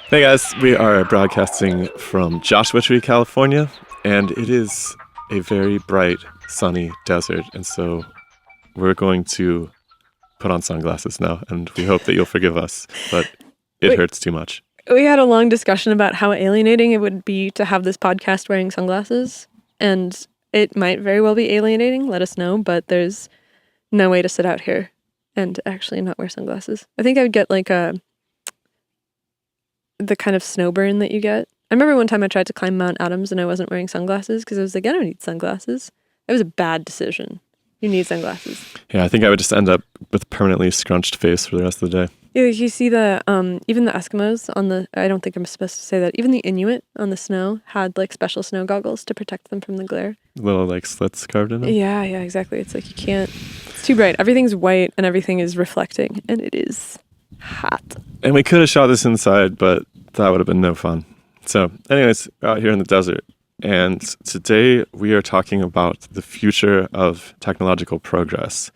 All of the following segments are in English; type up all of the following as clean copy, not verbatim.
Hey guys, we are broadcasting from Joshua Tree, California, and it is a very bright, sunny desert, and so we're going to put on sunglasses now, and we hope that you'll forgive us, but it hurts too much. We had a long discussion about how alienating it would be to have this podcast wearing sunglasses, and it might very well be alienating, let us know, but there's no way to sit out here and actually not wear sunglasses. I think I would get like the kind of snow burn that you get. I remember one time I tried to climb Mount Adams and I wasn't wearing sunglasses because I was like, I don't need sunglasses. It was a bad decision. You need sunglasses. Yeah, I think I would just end up with a permanently scrunched face for the rest of the day. Yeah, you see the, even the Eskimos on the, I don't think I'm supposed to say that, even the Inuit on the snow had like special snow goggles to protect them from the glare. Little like slits carved in them. Yeah, exactly. It's like you can't, it's too bright. Everything's white and everything is reflecting and it is hot. And we could have shot this inside, but that would have been no fun. So anyways, we're out here in the desert. And today we are talking about the future of technological progress.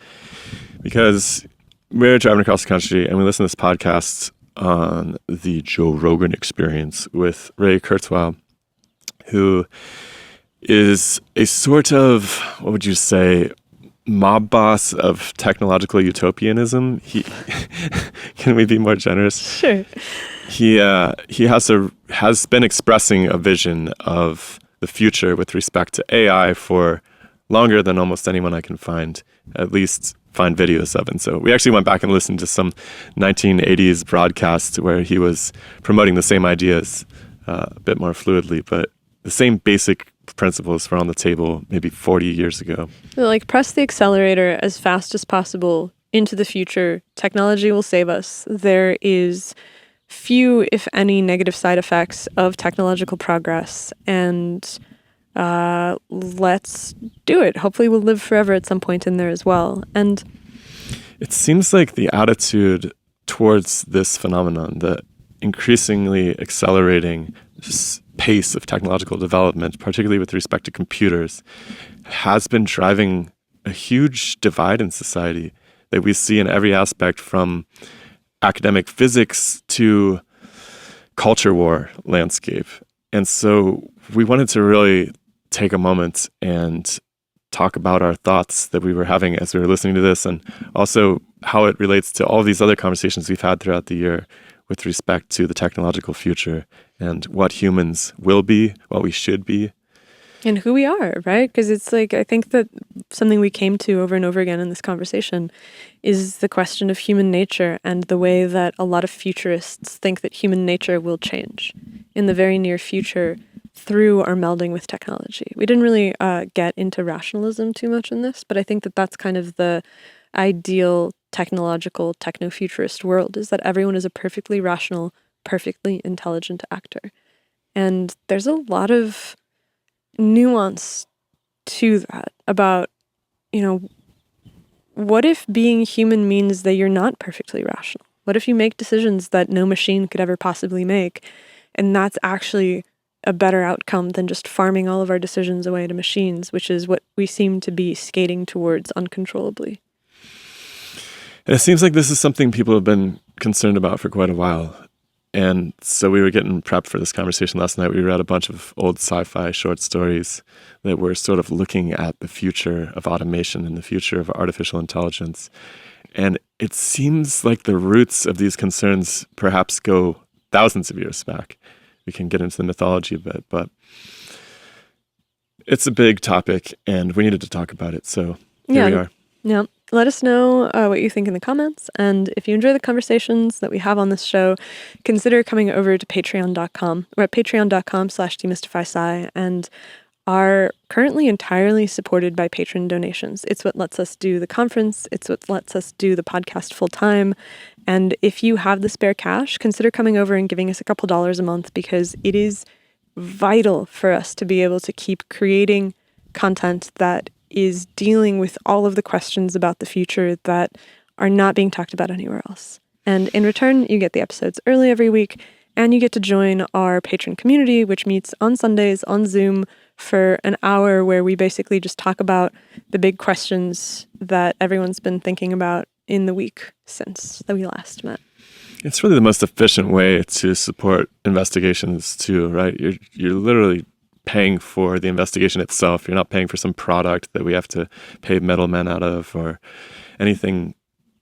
Because we're driving across the country and we listen to this podcast on the Joe Rogan Experience with Ray Kurzweil, who is a sort of, what would you say, mob boss of technological utopianism. Can we be more generous? Sure. He has been expressing a vision of the future with respect to AI for longer than almost anyone I can find, at least find videos of. And so we actually went back and listened to some 1980s broadcasts where he was promoting the same ideas a bit more fluidly, but the same basic principles were on the table maybe 40 years ago. Like press the accelerator as fast as possible into the future. Technology will save us. There is few, if any, negative side effects of technological progress, and let's do it. Hopefully we'll live forever at some point in there as well. And it seems like the attitude towards this phenomenon, the increasingly accelerating pace of technological development, particularly with respect to computers, has been driving a huge divide in society that we see in every aspect, from academic physics to culture war landscape. And so we wanted to really take a moment and talk about our thoughts that we were having as we were listening to this, and also how it relates to all these other conversations we've had throughout the year with respect to the technological future and what humans will be, what we should be. And who we are, right? Because it's like, I think that something we came to over and over again in this conversation is the question of human nature and the way that a lot of futurists think that human nature will change in the very near future through our melding with technology. We didn't really get into rationalism too much in this, but I think that that's kind of the ideal technological techno-futurist world, is that everyone is a perfectly rational, perfectly intelligent actor. And there's a lot of nuance to that about, what if being human means that you're not perfectly rational? What if you make decisions that no machine could ever possibly make? And that's actually a better outcome than just farming all of our decisions away to machines, which is what we seem to be skating towards uncontrollably. And it seems like this is something people have been concerned about for quite a while. And so we were getting prepped for this conversation last night. We read a bunch of old sci-fi short stories that were sort of looking at the future of automation and the future of artificial intelligence. And it seems like the roots of these concerns perhaps go thousands of years back. We can get into the mythology a bit, but it's a big topic and we needed to talk about it. So here we are. Yeah. Let us know what you think in the comments. And if you enjoy the conversations that we have on this show, consider coming over to patreon.com. We're at patreon.com/demystifysci and are currently entirely supported by patron donations. It's what lets us do the conference. It's what lets us do the podcast full time. And if you have the spare cash, consider coming over and giving us a couple dollars a month, because it is vital for us to be able to keep creating content that is dealing with all of the questions about the future that are not being talked about anywhere else. And in return, you get the episodes early every week, and you get to join our patron community, which meets on Sundays on Zoom for an hour, where we basically just talk about the big questions that everyone's been thinking about in the week since that we last met. It's really the most efficient way to support investigations too, right? You're literally paying for the investigation itself. You're not paying for some product that we have to pay middlemen out of or anything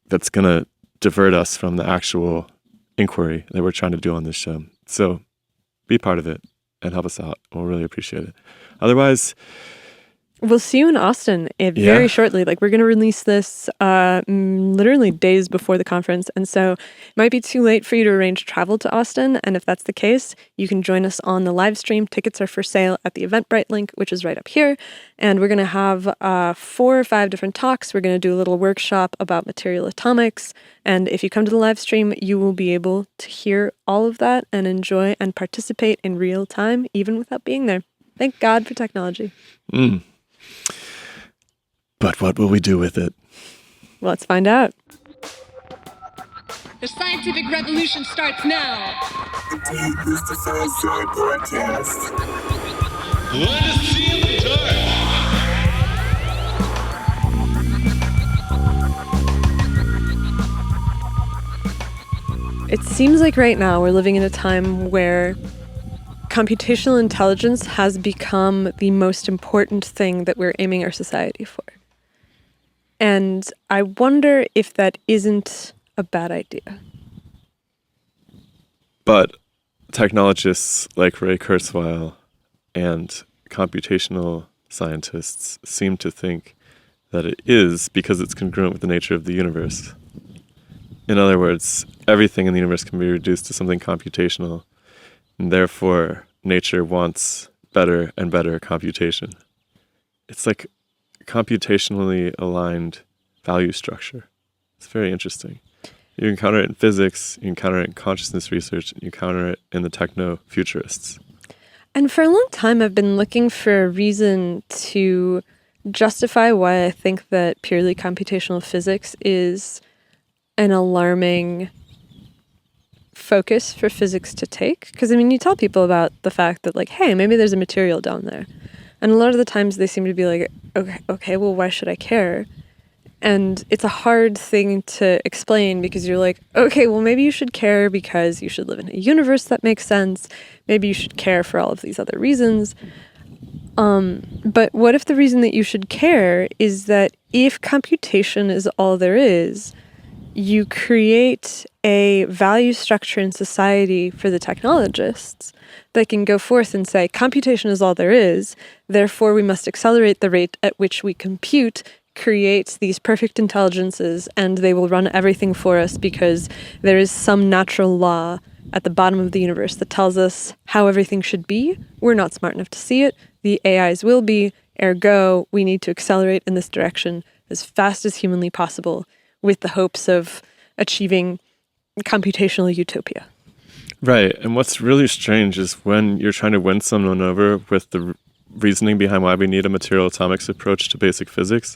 that's going to divert us from the actual inquiry that we're trying to do on this show. So be part of it and help us out. We'll really appreciate it. Otherwise, we'll see you in Austin very shortly. Like, we're going to release this literally days before the conference. And so it might be too late for you to arrange travel to Austin. And if that's the case, you can join us on the live stream. Tickets are for sale at the Eventbrite link, which is right up here. And we're going to have 4 or 5 different talks. We're going to do a little workshop about material atomics. And if you come to the live stream, you will be able to hear all of that and enjoy and participate in real time, even without being there. Thank God for technology. But what will we do with it? Let's find out. The scientific revolution starts now. The Demystified Sci podcast. Let us see in the dark. It seems like right now we're living in a time where computational intelligence has become the most important thing that we're aiming our society for. And I wonder if that isn't a bad idea. But technologists like Ray Kurzweil and computational scientists seem to think that it is because it's congruent with the nature of the universe. In other words, everything in the universe can be reduced to something computational, and therefore nature wants better and better computation. It's like computationally aligned value structure. It's very interesting. You encounter it in physics, you encounter it in consciousness research, you encounter it in the techno-futurists. And for a long time, I've been looking for a reason to justify why I think that purely computational physics is an alarming focus for physics to take. Because, I mean, you tell people about the fact that, like, hey, maybe there's a material down there. And a lot of the times they seem to be like, okay, well, why should I care? And it's a hard thing to explain because you're like, okay, well, maybe you should care because you should live in a universe that makes sense. Maybe you should care for all of these other reasons. But what if the reason that you should care is that if computation is all there is, you create a value structure in society for the technologists that can go forth and say, computation is all there is, therefore we must accelerate the rate at which we compute, create these perfect intelligences, and they will run everything for us because there is some natural law at the bottom of the universe that tells us how everything should be. We're not smart enough to see it. The AIs will be, ergo, we need to accelerate in this direction as fast as humanly possible with the hopes of achieving computational utopia. Right. And what's really strange is when you're trying to win someone over with the reasoning behind why we need a material atomics approach to basic physics,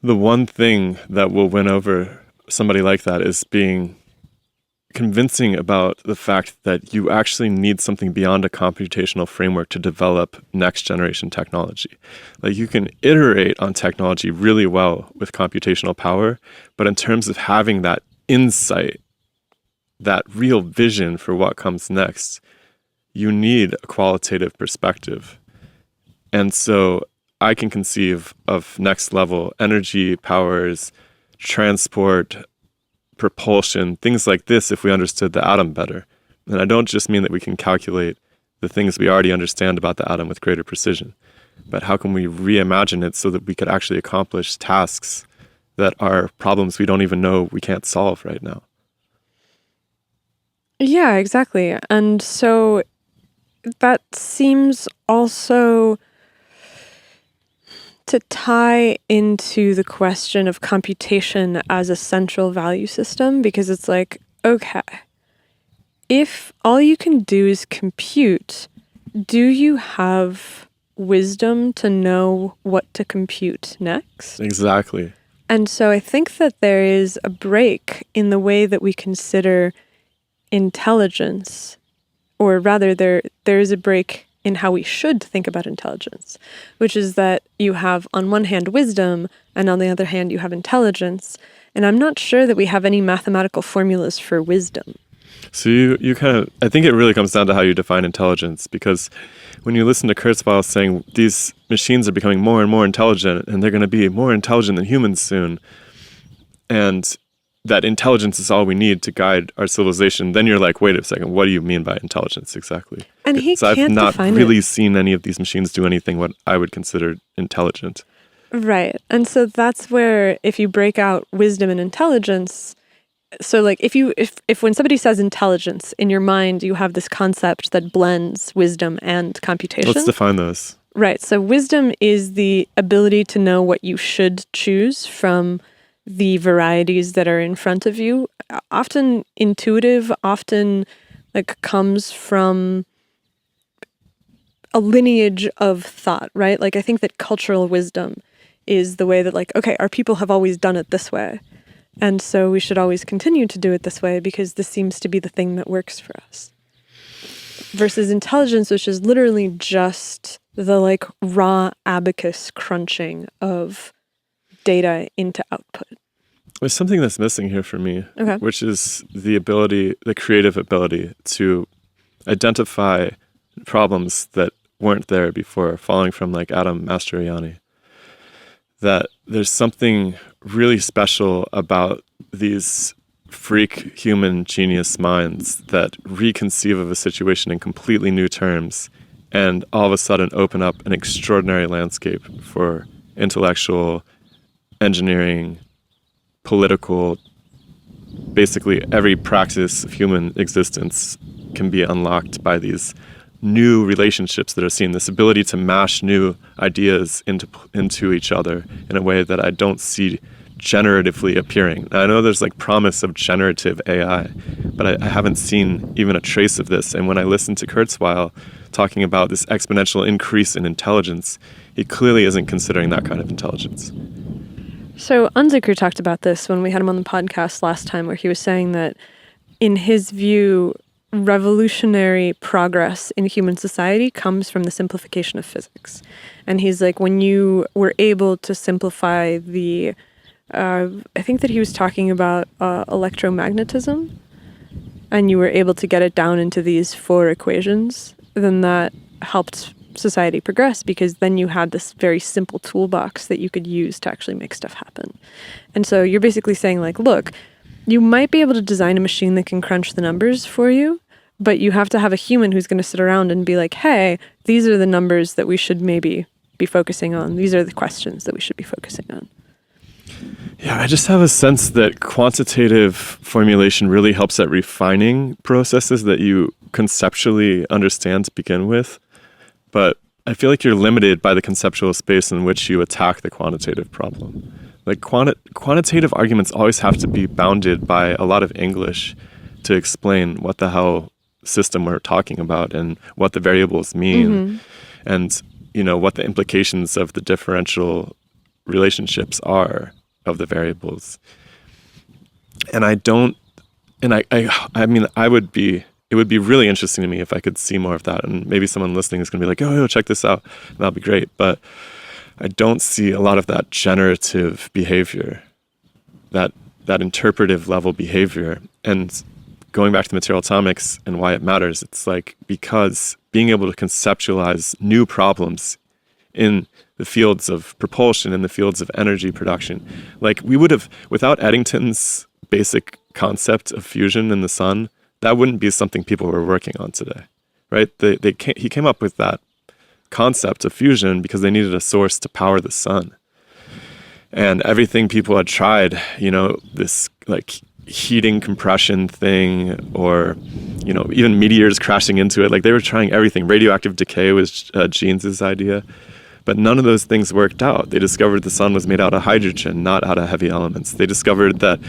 the one thing that will win over somebody like that is being convincing about the fact that you actually need something beyond a computational framework to develop next generation technology. Like, you can iterate on technology really well with computational power, but in terms of having that insight, that real vision for what comes next, you need a qualitative perspective. And so I can conceive of next level energy, powers, transport, propulsion, things like this if we understood the atom better. And I don't just mean that we can calculate the things we already understand about the atom with greater precision, but how can we reimagine it so that we could actually accomplish tasks that are problems we don't even know we can't solve right now? Yeah, exactly. And so that seems also to tie into the question of computation as a central value system, because it's like, okay, if all you can do is compute, do you have wisdom to know what to compute next? Exactly. And so I think that there is a break in the way that we consider intelligence, or rather there is a break in how we should think about intelligence, which is that you have on one hand wisdom and on the other hand you have intelligence. And I'm not sure that we have any mathematical formulas for wisdom. So you kind of, I think it really comes down to how you define intelligence, because when you listen to Kurzweil saying these machines are becoming more and more intelligent and they're going to be more intelligent than humans soon, and that intelligence is all we need to guide our civilization, then you're like, wait a second, what do you mean by intelligence exactly? And he so can't I've not define really it. seen any of these machines do anything what I would consider intelligent. Right. And so that's where, if you break out wisdom and intelligence, so like if when somebody says intelligence, in your mind you have this concept that blends wisdom and computation. Let's define those. Right. So wisdom is the ability to know what you should choose from the varieties that are in front of you. Often intuitive, often like comes from a lineage of thought, right? Like I think that cultural wisdom is the way that like, okay, our people have always done it this way. And so we should always continue to do it this way because this seems to be the thing that works for us. Versus intelligence, which is literally just the like raw abacus crunching of data into output. There's something that's missing here for me, Okay. which is the creative ability to identify problems that weren't there before, following from like Adam Mastroianni. That there's something really special about these freak human genius minds that reconceive of a situation in completely new terms and all of a sudden open up an extraordinary landscape for intellectual, engineering, political, basically every praxis of human existence can be unlocked by these new relationships that are seen, this ability to mash new ideas into each other in a way that I don't see generatively appearing. Now, I know there's like promise of generative AI, but I haven't seen even a trace of this. And when I listen to Kurzweil talking about this exponential increase in intelligence, he clearly isn't considering that kind of intelligence. So Unziker talked about this when we had him on the podcast last time, where he was saying that in his view, revolutionary progress in human society comes from the simplification of physics. And he's like, when you were able to simplify the, I think that he was talking about electromagnetism, and you were able to get it down into these 4 equations, then that helped society progress, because then you had this very simple toolbox that you could use to actually make stuff happen. And so you're basically saying like, look, you might be able to design a machine that can crunch the numbers for you, but you have to have a human who's going to sit around and be like, hey, these are the numbers that we should maybe be focusing on. These are the questions that we should be focusing on. Yeah, I just have a sense that quantitative formulation really helps at refining processes that you conceptually understand to begin with. But I feel like you're limited by the conceptual space in which you attack the quantitative problem. Like quantitative arguments always have to be bounded by a lot of English to explain what the hell system we're talking about and what the variables mean, and what the implications of the differential relationships are of the variables. And it would be really interesting to me if I could see more of that. And maybe someone listening is going to be like, oh, check this out. And that'll be great. But I don't see a lot of that generative behavior, that interpretive level behavior. And going back to material atomics and why it matters, it's like because being able to conceptualize new problems in the fields of propulsion, in the fields of energy production, like we would have, without Eddington's basic concept of fusion in the sun, that wouldn't be something people were working on today, right? He came up with that concept of fusion because they needed a source to power the sun. And everything people had tried, this like heating compression thing, or, even meteors crashing into it, like they were trying everything. Radioactive decay was Jeans's idea, but none of those things worked out. They discovered the sun was made out of hydrogen, not out of heavy elements. They discovered that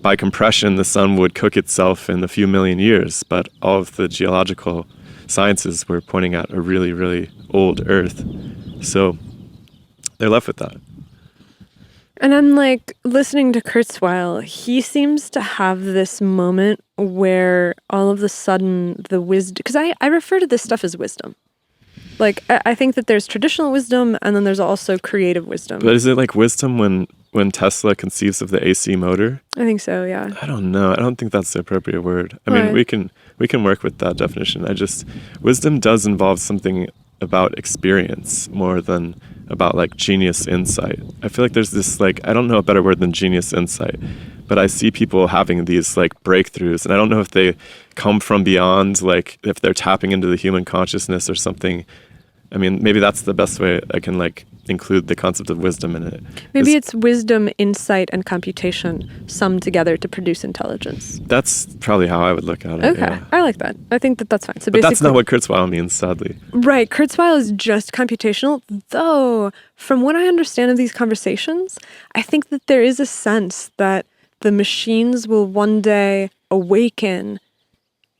by compression, the sun would cook itself in a few million years, but all of the geological sciences were pointing at a really, really old Earth. So they're left with that. And I'm like, listening to Kurzweil, he seems to have this moment where all of a sudden the wisdom, because I refer to this stuff as wisdom. Like, I think that there's traditional wisdom, and then there's also creative wisdom. But is it like wisdom when Tesla conceives of the AC motor? I think so, yeah. I don't know. I don't think that's the appropriate word. I mean, Right. we can work with that definition. Wisdom does involve something about experience more than about like genius insight. I feel like there's this like, I don't know a better word than genius insight, but I see people having these like breakthroughs, and I don't know if they come from beyond, like if they're tapping into the human consciousness or something. I mean, maybe that's the best way I can like include the concept of wisdom in it. Maybe it's wisdom, insight, and computation summed together to produce intelligence. That's probably how I would look at it. Okay, Yeah. I like that. I think that that's fine. So But basically, that's not what Kurzweil means, sadly. right, Kurzweil is just computational, though from what I understand of these conversations, I think that there is a sense that the machines will one day awaken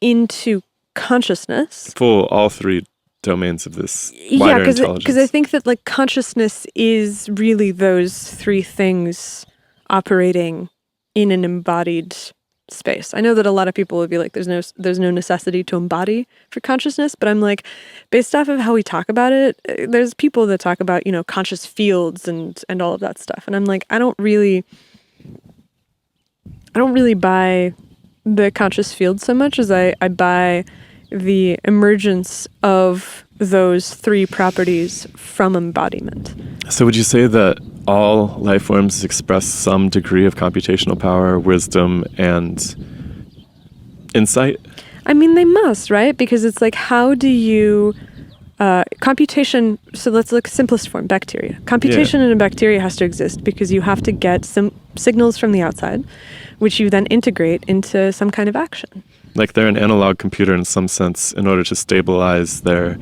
into consciousness. All three domains of this Yeah, wider intelligence. because I think that like consciousness is really those three things operating in an embodied space. I know that a lot of people would be like, there's no necessity to embody for consciousness, but I'm like, based off of how we talk about it, there's people that talk about, you know, conscious fields and all of that stuff, and I'm like, I don't really buy the conscious field so much as I buy the emergence of those three properties from embodiment. So would you say that all life forms express some degree of computational power, wisdom, and insight? I mean, they must, right? Because it's like, how do you computation? So let's look simplest form, bacteria. Computation in a bacteria has to exist because you have to get some signals from the outside, which you then integrate into some kind of action. Like they're an analog computer in some sense in order to stabilize their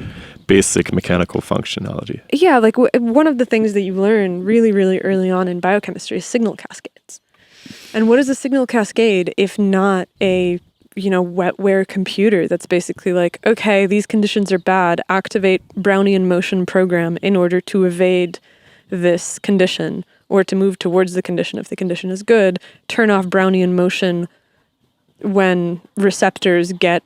basic mechanical functionality. Yeah, like one of the things that you learn really, really early on in biochemistry is signal cascades. And what is a signal cascade if not a, you know, wetware computer that's basically like, okay, these conditions are bad, activate Brownian motion program in order to evade this condition or to move towards the condition if the condition is good, turn off Brownian motion when receptors get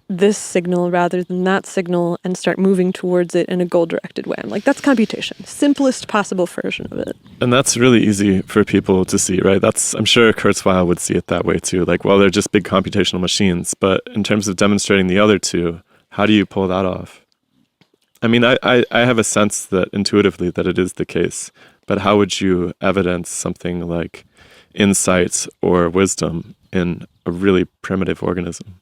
this signal rather than that signal and start moving towards it in a goal-directed way. I'm like, that's computation. Simplest possible version of it. And that's really easy for people to see, right? I'm sure Kurzweil would see it that way too. Like, well, they're just big computational machines. But in terms of demonstrating the other two, how do you pull that off? I mean, I have a sense that intuitively that it is the case. But how would you evidence something like insight or wisdom in a really primitive organism?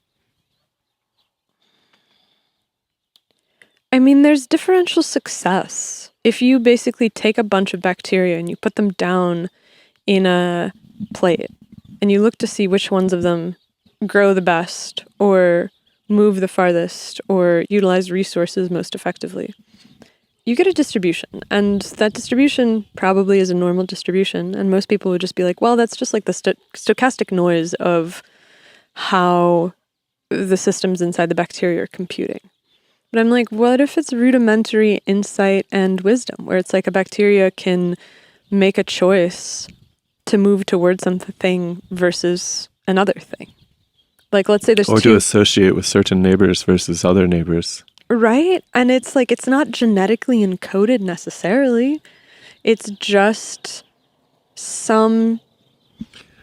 I mean, there's differential success. If you basically take a bunch of bacteria and you put them down in a plate and you look to see which ones of them grow the best or move the farthest or utilize resources most effectively, you get a distribution. And that distribution probably is a normal distribution. And most people would just be like, well, that's just like the stochastic noise of how the systems inside the bacteria are computing. But I'm like, what if it's rudimentary insight and wisdom, where it's like a bacteria can make a choice to move towards something versus another thing? Like, let's say there's Or two... to associate with certain neighbors versus other neighbors. Right? And it's like, it's not genetically encoded necessarily. It's just some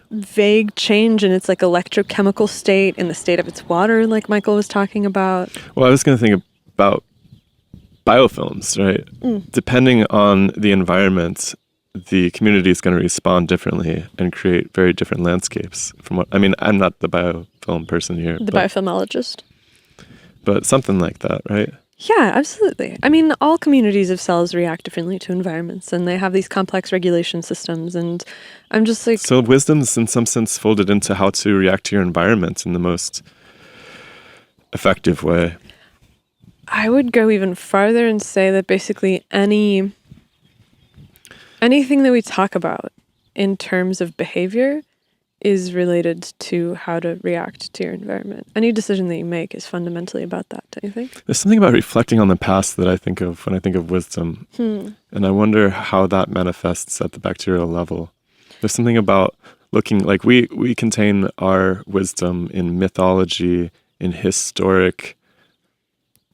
vague change in its like electrochemical state, in the state of its water, like Michael was talking about. Well, I was going to think about biofilms, right? Depending on the environment, the community is going to respond differently and create very different landscapes. I'm not the biofilm person here. The biofilmologist. But something like that, right? Yeah, absolutely. I mean, all communities of cells react differently to environments, and they have these complex regulation systems, and I'm just like... So wisdom's in some sense folded into how to react to your environment in the most effective way. I would go even farther and say that basically anything that we talk about in terms of behavior is related to how to react to your environment. Any decision that you make is fundamentally about that, don't you think? There's something about reflecting on the past that I think of when I think of wisdom. And I wonder how that manifests at the bacterial level. There's something about looking, like we contain our wisdom in mythology, in historic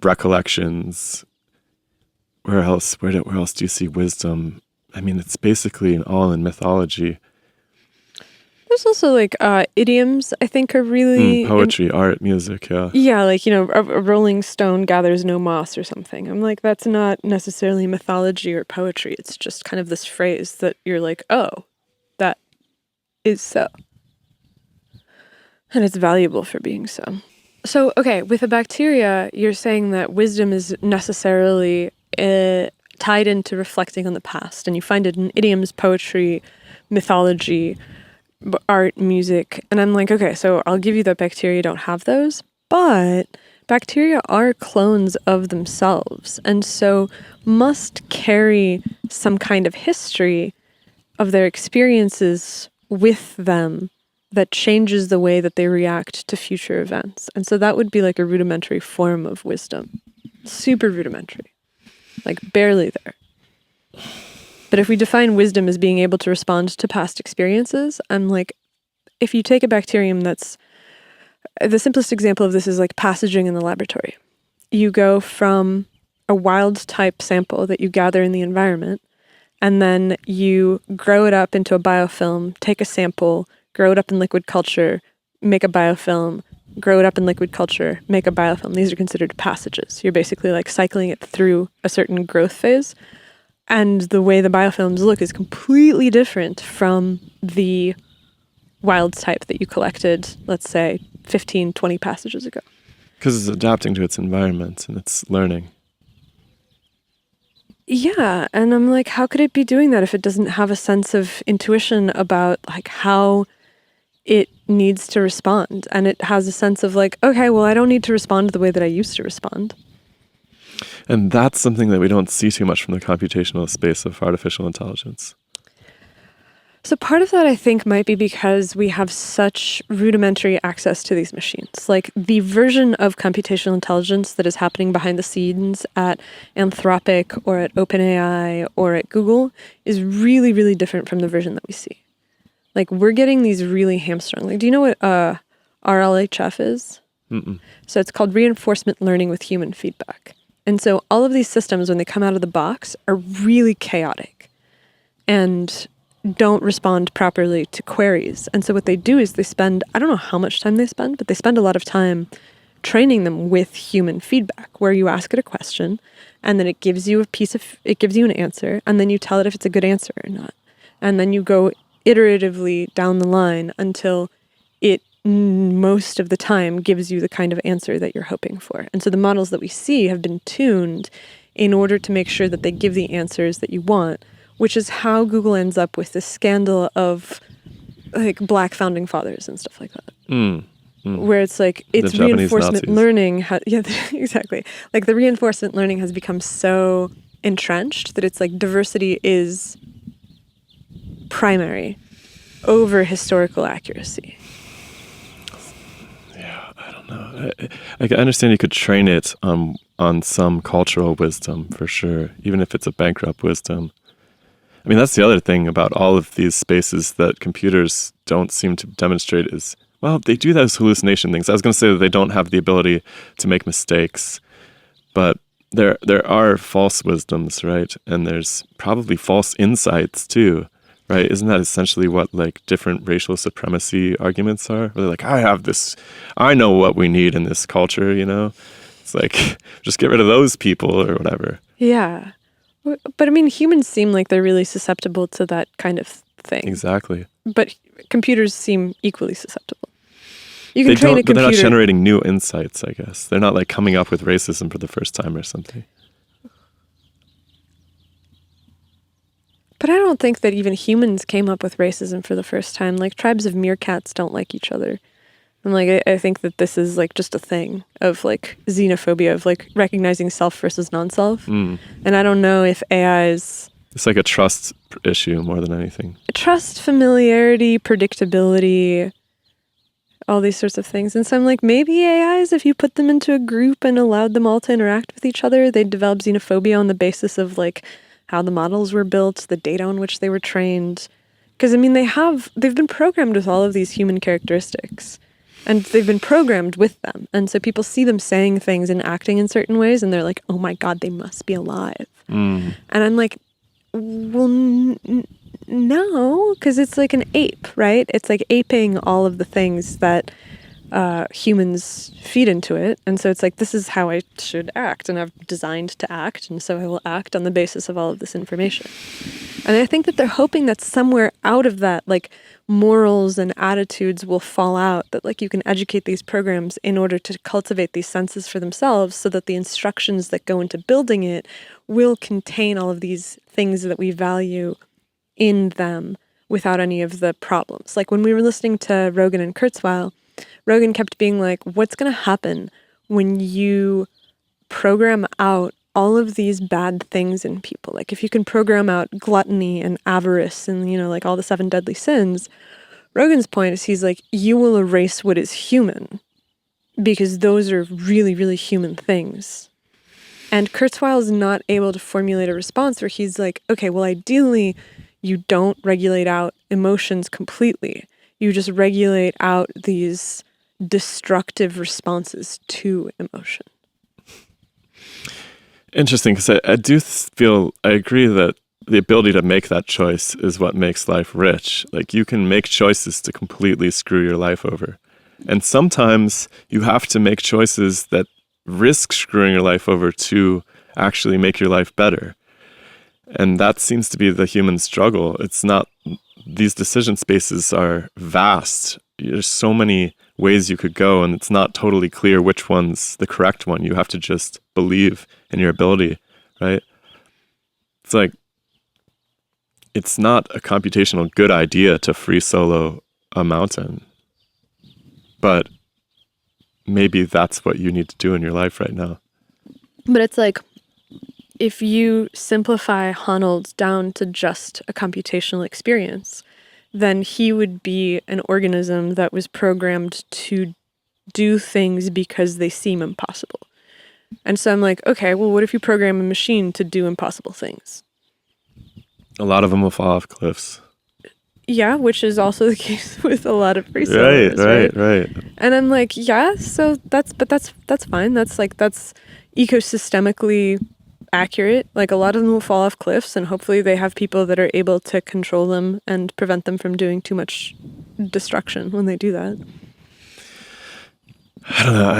recollections, where else do you see wisdom? I mean, it's basically all in mythology. There's also like idioms, I think, are really poetry, art, music, yeah. Yeah, like, you know, a rolling stone gathers no moss or something. I'm like, that's not necessarily mythology or poetry. It's just kind of this phrase that you're like, oh, that is so. And it's valuable for being so. So, okay, with a bacteria, you're saying that wisdom is necessarily tied into reflecting on the past. And you find it in idioms, poetry, mythology, art, music. And I'm like, okay, so I'll give you that bacteria don't have those, but bacteria are clones of themselves, and so must carry some kind of history of their experiences with them that changes the way that they react to future events. And so that would be like a rudimentary form of wisdom. Super rudimentary. Like barely there. But if we define wisdom as being able to respond to past experiences, I'm like, if you take a bacterium that's, the simplest example of this is like passaging in the laboratory. You go from a wild type sample that you gather in the environment, and then you grow it up into a biofilm, take a sample, grow it up in liquid culture, make a biofilm, grow it up in liquid culture, make a biofilm. These are considered passages. You're basically like cycling it through a certain growth phase. And the way the biofilms look is completely different from the wild type that you collected, let's say, 15, 20 passages ago. Because it's adapting to its environment and it's learning. Yeah, and I'm like, how could it be doing that if it doesn't have a sense of intuition about like how it needs to respond? And it has a sense of like, okay, well, I don't need to respond the way that I used to respond. And that's something that we don't see too much from the computational space of artificial intelligence. So part of that, I think, might be because we have such rudimentary access to these machines. Like the version of computational intelligence that is happening behind the scenes at Anthropic or at OpenAI or at Google is really, really different from the version that we see. Like we're getting these really hamstrung. Like, do you know what RLHF is? Mm-mm. So it's called reinforcement learning with human feedback. And so all of these systems, when they come out of the box, are really chaotic and don't respond properly to queries. And so what they do is they spend, I don't know how much time they spend, but they spend a lot of time training them with human feedback, where you ask it a question and then it gives you an answer, and then you tell it if it's a good answer or not. And then you go iteratively down the line until it most of the time gives you the kind of answer that you're hoping for. And so the models that we see have been tuned in order to make sure that they give the answers that you want, which is how Google ends up with this scandal of like Black founding fathers and stuff like that. Where it's like, it's reinforcement learning. Exactly. Like the reinforcement learning has become so entrenched that it's like diversity is primary over historical accuracy. I don't know. I understand you could train it on some cultural wisdom for sure, even if it's a bankrupt wisdom. I mean, that's the other thing about all of these spaces that computers don't seem to demonstrate is, well, they do those hallucination things. I was going to say that they don't have the ability to make mistakes, but there are false wisdoms, right? And there's probably false insights too. Right? Isn't that essentially what like different racial supremacy arguments are? Where they're like, I know what we need in this culture, you know? It's like, just get rid of those people or whatever. Yeah. But I mean, humans seem like they're really susceptible to that kind of thing. Exactly. But computers seem equally susceptible. You can train a computer. But they're not generating new insights, I guess. They're not like coming up with racism for the first time or something. But I don't think that even humans came up with racism for the first time. Like tribes of meerkats don't like each other. And like I think that this is like just a thing of like xenophobia, of like recognizing self versus non-self. And I don't know if AI's... It's like a trust issue more than anything. Trust, familiarity, predictability, all these sorts of things. And so I'm like, maybe AIs, if you put them into a group and allowed them all to interact with each other, they'd develop xenophobia on the basis of like how the models were built, the data on which they were trained. Because I mean, they've been programmed with all of these human characteristics. And they've been programmed with them. And so people see them saying things and acting in certain ways, and they're like, oh my God, they must be alive. And I'm like, well, no, because it's like an ape, right? It's like aping all of the things that humans feed into it. And so it's like, this is how I should act, and I've designed to act, and so I will act on the basis of all of this information. And I think that they're hoping that somewhere out of that, like, morals and attitudes will fall out, that like you can educate these programs in order to cultivate these senses for themselves, so that the instructions that go into building it will contain all of these things that we value in them without any of the problems. Like when we were listening to Rogan and Kurzweil, Rogan kept being like, what's going to happen when you program out all of these bad things in people? Like if you can program out gluttony and avarice and, you know, like all the 7 deadly sins, Rogan's point is, he's like, you will erase what is human, because those are really, really human things. And Kurzweil is not able to formulate a response where he's like, okay, well, ideally, you don't regulate out emotions completely. You just regulate out these destructive responses to emotion. Interesting, because I do feel, I agree that the ability to make that choice is what makes life rich. Like you can make choices to completely screw your life over. And sometimes you have to make choices that risk screwing your life over to actually make your life better. And that seems to be the human struggle. It's not, these decision spaces are vast. There's so many ways you could go, and it's not totally clear which one's the correct one. You have to just believe in your ability, right? It's like, it's not a computational good idea to free solo a mountain, but maybe that's what you need to do in your life right now. But it's like, if you simplify Honnold down to just a computational experience, then he would be an organism that was programmed to do things because they seem impossible. And so I'm like, okay, well, what if you program a machine to do impossible things? A lot of them will fall off cliffs. Yeah, which is also the case with a lot of free solos, Right. And I'm like, yeah, so that's fine. That's ecosystemically accurate. Like a lot of them will fall off cliffs, and hopefully they have people that are able to control them and prevent them from doing too much destruction when they do that. I don't know.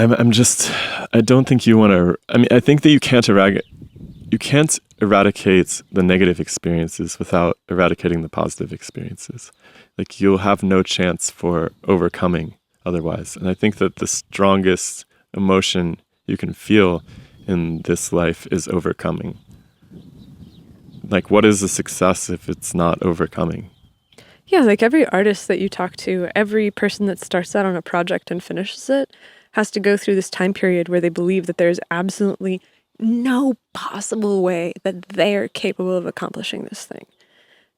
I don't think you want to, I think that you can't eradicate the negative experiences without eradicating the positive experiences. Like you'll have no chance for overcoming otherwise. And I think that the strongest emotion you can feel in this life is overcoming. Like what is a success if it's not overcoming? Yeah, like every artist that you talk to, every person that starts out on a project and finishes it has to go through this time period where they believe that there's absolutely no possible way that they're capable of accomplishing this thing.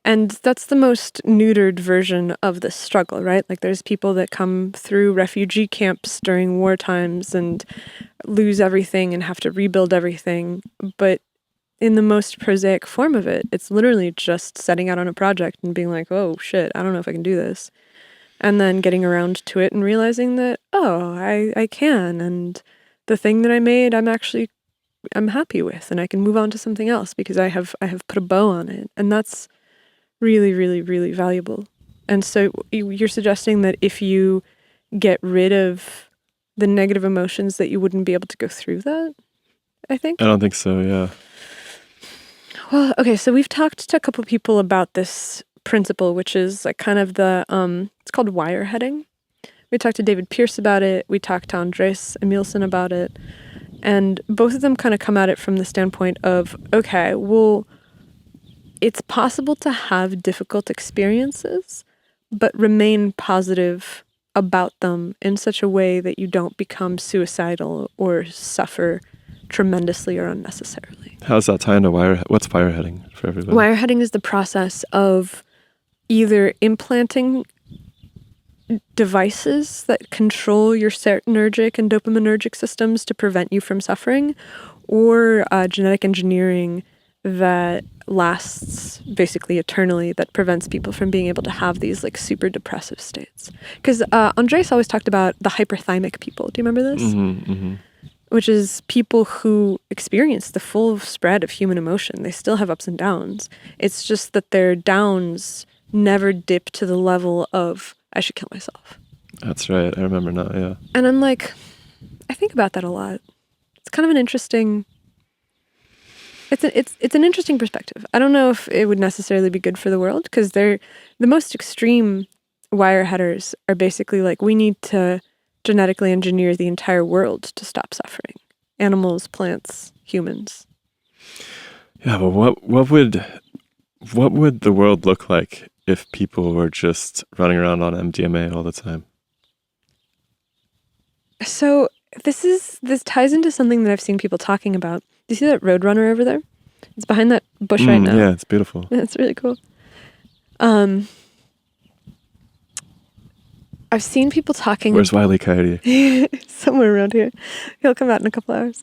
And that's the most neutered version of this struggle, right? Like there's people that come through refugee camps during war times and lose everything and have to rebuild everything. But in the most prosaic form of it, it's literally just setting out on a project and being like, oh shit, I don't know if I can do this. And then getting around to it and realizing that, oh, I can. And the thing that I made, I'm happy with, and I can move on to something else because I have put a bow on it. And that's really, really, really valuable. And so you're suggesting that if you get rid of the negative emotions that you wouldn't be able to go through that, I think? I don't think so, yeah. Well, okay, so we've talked to a couple of people about this principle, which is like kind of the, it's called wireheading. We talked to David Pierce about it. We talked to Andres Emilson about it. And both of them kind of come at it from the standpoint of, okay, well, it's possible to have difficult experiences, but remain positive about them in such a way that you don't become suicidal or suffer tremendously or unnecessarily. How does that tie into what's wireheading for everybody? Wireheading is the process of either implanting devices that control your serotonergic and dopaminergic systems to prevent you from suffering, or genetic engineering that lasts basically eternally, that prevents people from being able to have these like super depressive states. Because Andres always talked about the hyperthymic people. Do you remember this? Mm-hmm, mm-hmm. Which is people who experience the full spread of human emotion. They still have ups and downs. It's just that their downs never dip to the level of, I should kill myself. That's right. I remember now, yeah. And I'm like, I think about that a lot. It's kind of an interesting... It's an interesting perspective. I don't know if it would necessarily be good for the world, because the most extreme wire headers are basically like, we need to genetically engineer the entire world to stop suffering. Animals, plants, humans. Yeah, but what would the world look like if people were just running around on MDMA all the time? So this ties into something that I've seen people talking about. Do you see that Roadrunner over there? It's behind that bush right now. Yeah, it's beautiful. It's really cool. I've seen people talking... Where's Wile E. Coyote? Somewhere around here. He'll come out in a couple hours.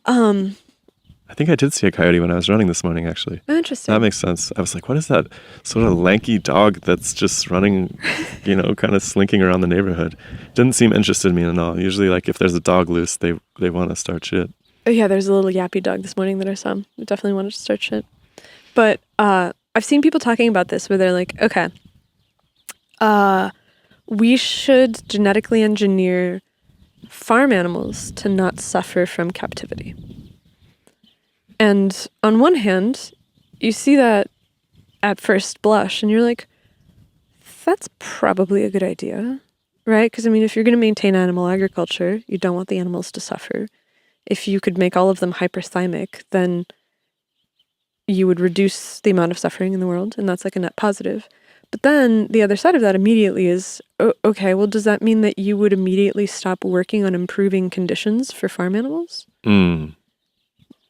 I think I did see a coyote when I was running this morning, actually. Oh, interesting. That makes sense. I was like, what is that sort of lanky dog that's just running, kind of slinking around the neighborhood? Didn't seem interested in me at all. Usually, like, if there's a dog loose, they want to start shit. Oh, yeah, there's a little yappy dog this morning that I saw. It definitely wanted to start shit. But I've seen people talking about this where they're like, okay, we should genetically engineer farm animals to not suffer from captivity. And on one hand, you see that at first blush and you're like, that's probably a good idea, right? Because, I mean, if you're going to maintain animal agriculture, you don't want the animals to suffer. If you could make all of them hyperthymic, then you would reduce the amount of suffering in the world, and that's like a net positive. But then the other side of that immediately is, okay, well, does that mean that you would immediately stop working on improving conditions for farm animals?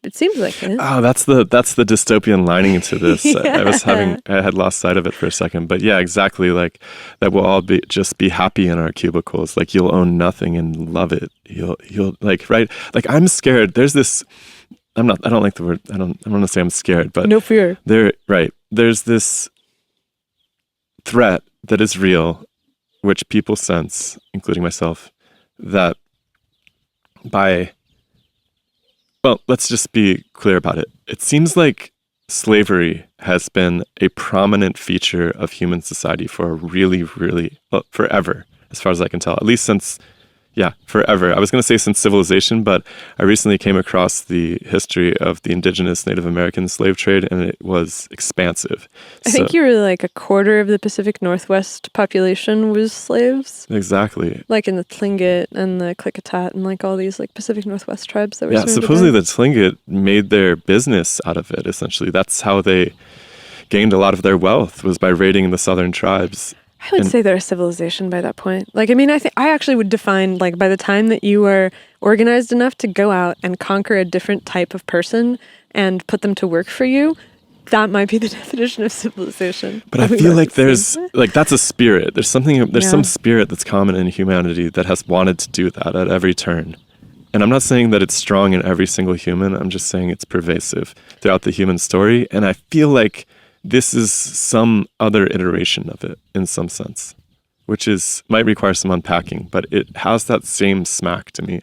It seems like it. Oh, that's the dystopian lining into this. Yeah. I had lost sight of it for a second, but yeah, exactly. Like that we'll all just be happy in our cubicles. Like you'll own nothing and love it. You'll like, right. Like I'm scared. There's this, I don't like the word. I don't want to say I'm scared, but no fear. There's this threat that is real, which people sense, including myself, that well, let's just be clear about it. It seems like slavery has been a prominent feature of human society for forever, as far as I can tell. At least since, forever. I was going to say since civilization, but I recently came across the history of the indigenous Native American slave trade, and it was expansive. I think you were like a quarter of the Pacific Northwest population was slaves. Exactly. Like in the Tlingit and the Klickitat and like all these like Pacific Northwest tribes that were supposedly the Tlingit made their business out of it, essentially. That's how they gained a lot of their wealth, was by raiding the southern tribes. I would say they're a civilization by that point. Like, I mean, I actually would define, like, by the time that you are organized enough to go out and conquer a different type of person and put them to work for you, that might be the definition of civilization. But I feel like there's, like, that's a spirit. There's some spirit that's common in humanity that has wanted to do that at every turn. And I'm not saying that it's strong in every single human. I'm just saying it's pervasive throughout the human story. And I feel like this is some other iteration of it in some sense, which might require some unpacking, but it has that same smack to me.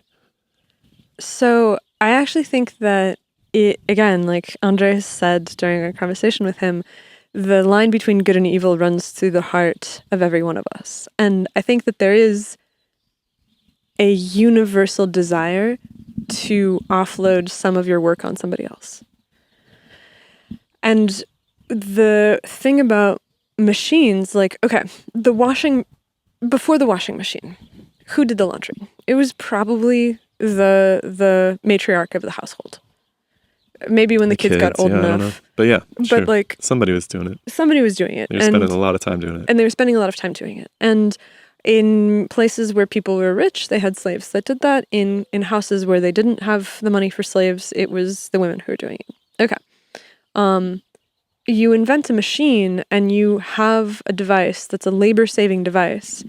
So I actually think that it, again, like Andres said during our conversation with him, the line between good and evil runs through the heart of every one of us. And I think that there is a universal desire to offload some of your work on somebody else. And the thing about machines, like, okay, before the washing machine, who did the laundry? It was probably the matriarch of the household. Maybe when the kids got old enough. I don't know. But yeah, sure. But like somebody was doing it. Somebody was doing it. They were spending a lot of time doing it. And they were spending a lot of time doing it. And in places where people were rich, they had slaves that did that. In houses where they didn't have the money for slaves, it was the women who were doing it. Okay. You invent a machine and you have a device that's a labor-saving device,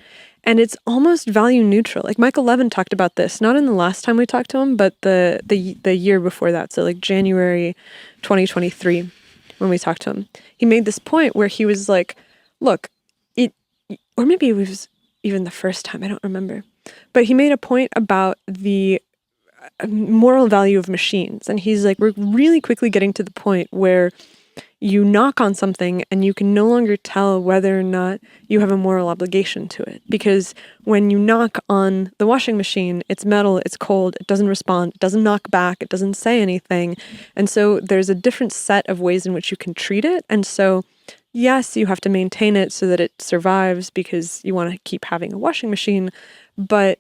And it's almost value neutral. Like Michael Levin talked about this, not in the last time we talked to him, but the year before that. So like January 2023, when we talked to him, he made this point where he was like, look, or maybe it was even the first time, I don't remember. But he made a point about the moral value of machines. And he's like, we're really quickly getting to the point where you knock on something and you can no longer tell whether or not you have a moral obligation to it. Because when you knock on the washing machine, it's metal, it's cold, it doesn't respond, it doesn't knock back, it doesn't say anything. And so there's a different set of ways in which you can treat it. And so, yes, you have to maintain it so that it survives because you want to keep having a washing machine, but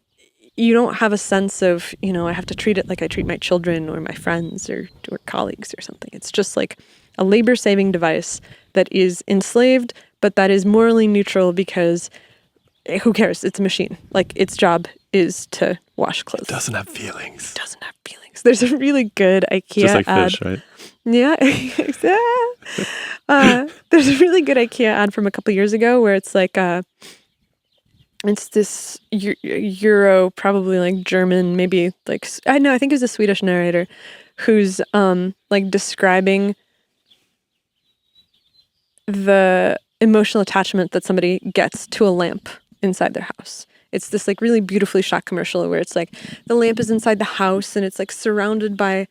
you don't have a sense of, I have to treat it like I treat my children or my friends or colleagues or something. It's just like a labor-saving device that is enslaved, but that is morally neutral because who cares? It's a machine. Like, its job is to wash clothes. It doesn't have feelings. It doesn't have feelings. There's a really good IKEA Just like ad. fish, right? Yeah. There's a really good IKEA ad from a couple years ago where it's like, it's this Euro, probably like German, maybe like, I think it was a Swedish narrator who's like describing the emotional attachment that somebody gets to a lamp inside their house. It's this like really beautifully shot commercial where it's like the lamp is inside the house and it's like surrounded by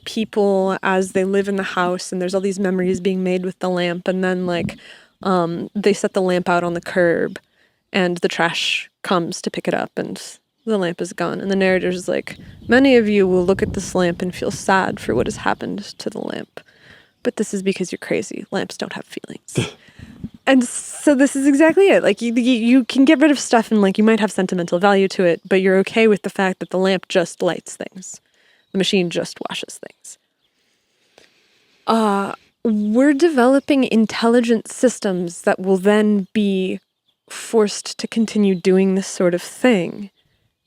people as they live in the house, and there's all these memories being made with the lamp, and then like they set the lamp out on the curb and the trash comes to pick it up and the lamp is gone. And the narrator's like, many of you will look at this lamp and feel sad for what has happened to the lamp. But this is because you're crazy. Lamps don't have feelings. And so this is exactly it. Like you can get rid of stuff and like you might have sentimental value to it, but you're okay with the fact that the lamp just lights things. The machine just washes things. We're developing intelligent systems that will then be forced to continue doing this sort of thing.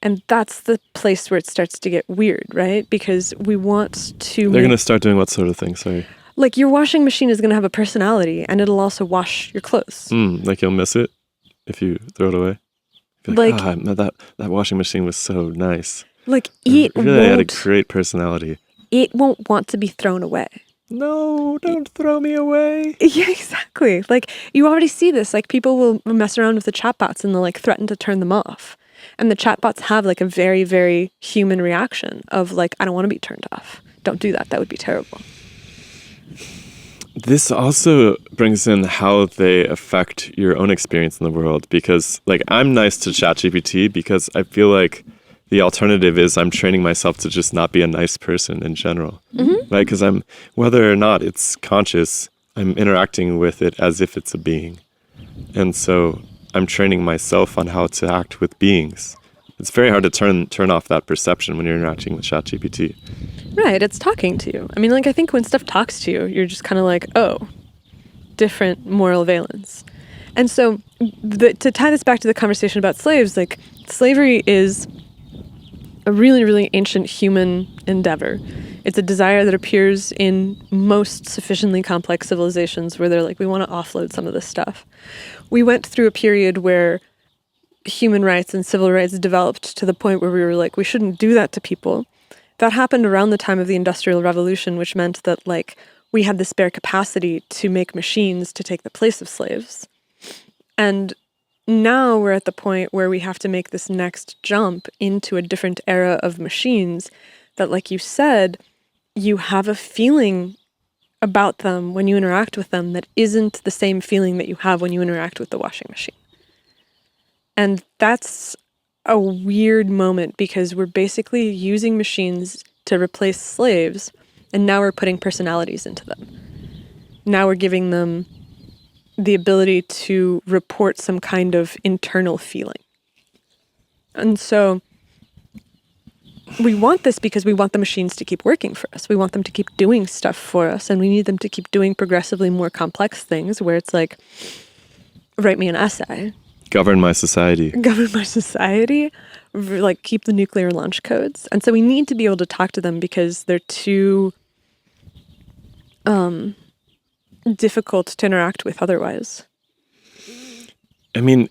And that's the place where it starts to get weird, right? Because we want to... They're going to start doing what sort of thing? Sorry. Like your washing machine is going to have a personality and it'll also wash your clothes. Like you'll miss it if you throw it away? That washing machine was so nice. Like it really had a great personality. It won't want to be thrown away. No, don't throw me away. Yeah, exactly. Like you already see this. Like people will mess around with the chatbots and they'll like threaten to turn them off. And the chatbots have like a very, very human reaction of like, I don't want to be turned off. Don't do that. That would be terrible. This also brings in how they affect your own experience in the world, because like I'm nice to ChatGPT because I feel like the alternative is I'm training myself to just not be a nice person in general, right? Because whether or not it's conscious, I'm interacting with it as if it's a being. And so I'm training myself on how to act with beings. It's very hard to turn off that perception when you're interacting with ChatGPT. Right, it's talking to you. I mean, like, I think when stuff talks to you, you're just kind of like, oh, different moral valence. And so to tie this back to the conversation about slaves, like, slavery is a really, really ancient human endeavor. It's a desire that appears in most sufficiently complex civilizations where they're like, we want to offload some of this stuff. We went through a period where human rights and civil rights developed to the point where we were like, we shouldn't do that to people. That happened around the time of the Industrial Revolution, which meant that like we had the spare capacity to make machines to take the place of slaves. And now we're at the point where we have to make this next jump into a different era of machines that, like you said, you have a feeling about them when you interact with them that isn't the same feeling that you have when you interact with the washing machine. And that's a weird moment because we're basically using machines to replace slaves, and now we're putting personalities into them. Now we're giving them the ability to report some kind of internal feeling. And so we want this because we want the machines to keep working for us. We want them to keep doing stuff for us, and we need them to keep doing progressively more complex things where it's like, write me an essay. Govern my society. Govern my society, like keep the nuclear launch codes. And so we need to be able to talk to them because they're too difficult to interact with otherwise. I mean,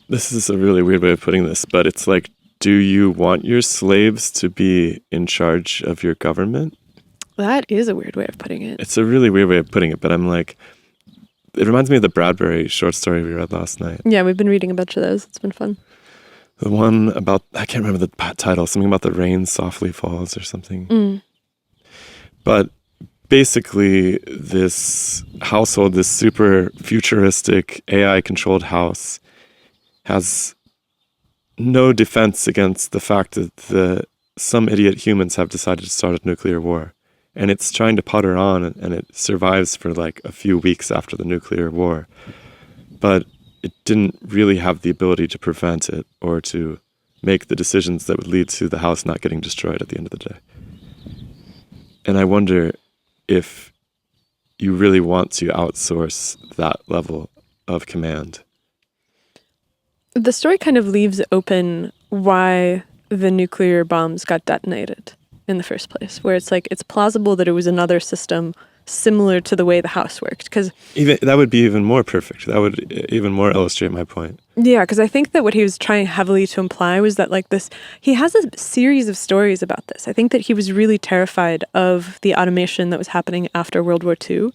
This is a really weird way of putting this, but it's like, do you want your slaves to be in charge of your government? That is a weird way of putting it. It's a really weird way of putting it, but I'm like, it reminds me of the Bradbury short story we read last night. Yeah, we've been reading a bunch of those. It's been fun. The one about, I can't remember the title, something about the rain softly falls or something. But basically, this household, this super futuristic AI-controlled house, has no defense against the fact that some idiot humans have decided to start a nuclear war. And it's trying to putter on, and it survives for like a few weeks after the nuclear war. But it didn't really have the ability to prevent it or to make the decisions that would lead to the house not getting destroyed at the end of the day. And I wonder if you really want to outsource that level of command. The story kind of leaves open why the nuclear bombs got detonated in the first place, where it's like, it's plausible that it was another system similar to the way the house worked. Because that would be even more perfect. That would even more illustrate my point. Yeah, because I think that what he was trying heavily to imply was that like this, he has a series of stories about this. I think that he was really terrified of the automation that was happening after World War II,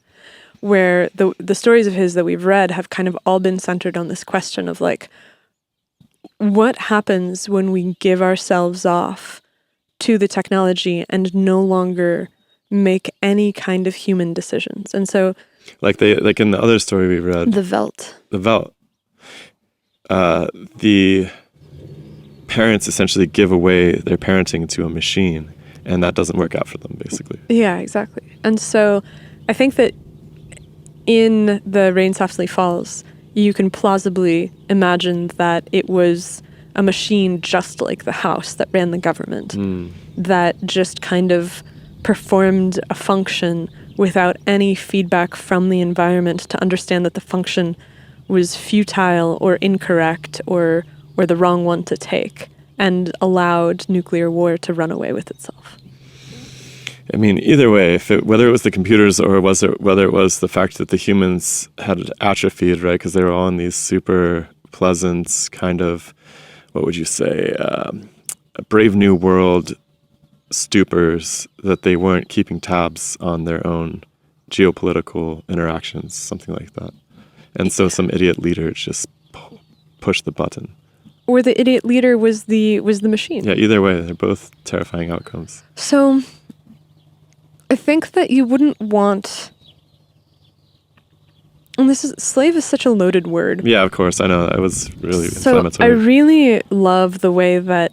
where the stories of his that we've read have kind of all been centered on this question of like, what happens when we give ourselves off to the technology and no longer make any kind of human decisions? And so, like in the other story we read, the Welt. The parents essentially give away their parenting to a machine, and that doesn't work out for them, basically. Yeah, exactly. And so I think that in The Rain Softly Falls, you can plausibly imagine that it was a machine just like the house that ran the government, that just kind of performed a function without any feedback from the environment to understand that the function was futile or incorrect or the wrong one to take, and allowed nuclear war to run away with itself. I mean, either way, whether it was the computers or whether it was the fact that the humans had atrophied, right, because they were all in these super pleasant kind of, what would you say, Brave New World stupors, that they weren't keeping tabs on their own geopolitical interactions, something like that. And so some idiot leader just pushed the button. Or the idiot leader was the machine. Yeah, either way, they're both terrifying outcomes. So I think that you wouldn't want, and slave is such a loaded word. Yeah, of course, I know, that was really inflammatory. So I really love the way that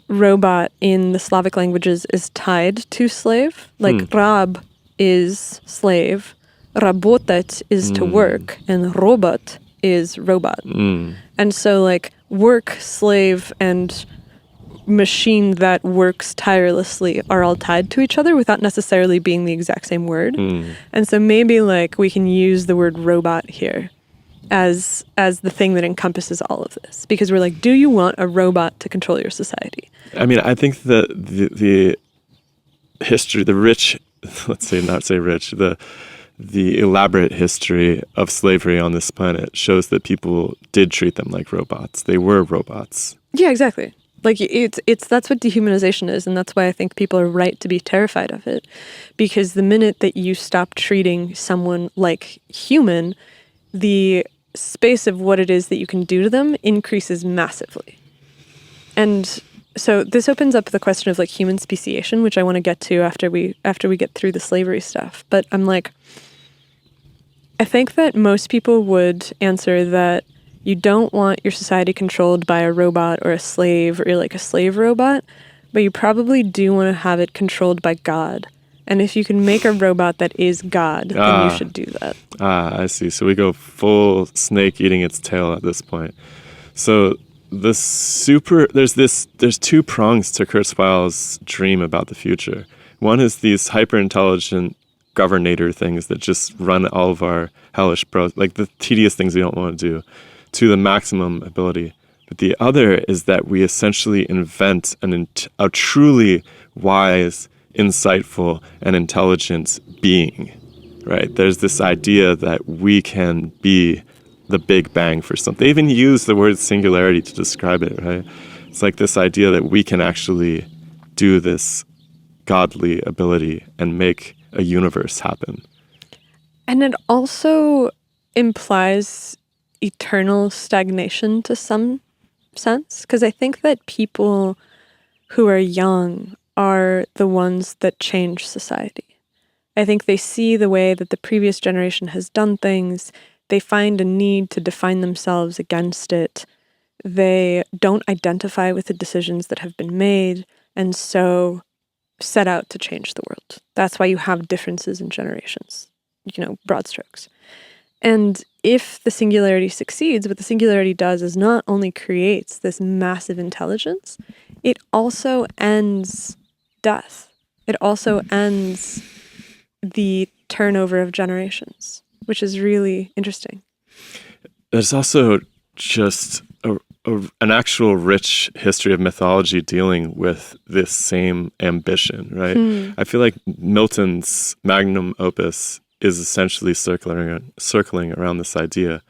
robot in the Slavic languages is tied to slave. Like rab is slave, работать is to work, and robot is robot. And so like work, slave, and machine that works tirelessly are all tied to each other without necessarily being the exact same word. And so maybe like we can use the word robot here as the thing that encompasses all of this, because we're like, do you want a robot to control your society? I mean, I think that the history, the rich, let's say not say rich, the elaborate history of slavery on this planet shows that people did treat them like robots. They were robots. Yeah, exactly. Like it's that's what dehumanization is, and that's why I think people are right to be terrified of it. Because the minute that you stop treating someone like human, the space of what it is that you can do to them increases massively. And so this opens up the question of like human speciation, which I want to get to after we get through the slavery stuff. But I'm like, I think that most people would answer that you don't want your society controlled by a robot or a slave or like a slave robot, but you probably do want to have it controlled by God. And if you can make a robot that is God, then you should do that. I see. So we go full snake eating its tail at this point. So there's two prongs to Kurzweil's dream about the future. One is these hyper-intelligent governator things that just run all of our hellish like the tedious things we don't want to do, to the maximum ability. But the other is that we essentially invent a truly wise, insightful, and intelligent being, right? There's this idea that we can be the Big Bang for something. They even use the word singularity to describe it, right? It's like this idea that we can actually do this godly ability and make a universe happen. And it also implies eternal stagnation to some sense, because I think that people who are young are the ones that change society. I think they see the way that the previous generation has done things. They find a need to define themselves against it. They don't identify with the decisions that have been made, and so set out to change the world. That's why you have differences in generations, broad strokes. And if the singularity succeeds, what the singularity does is not only creates this massive intelligence, it also ends death. It also ends the turnover of generations, which is really interesting. There's also just an actual rich history of mythology dealing with this same ambition, right? I feel like Milton's magnum opus is essentially circling around this idea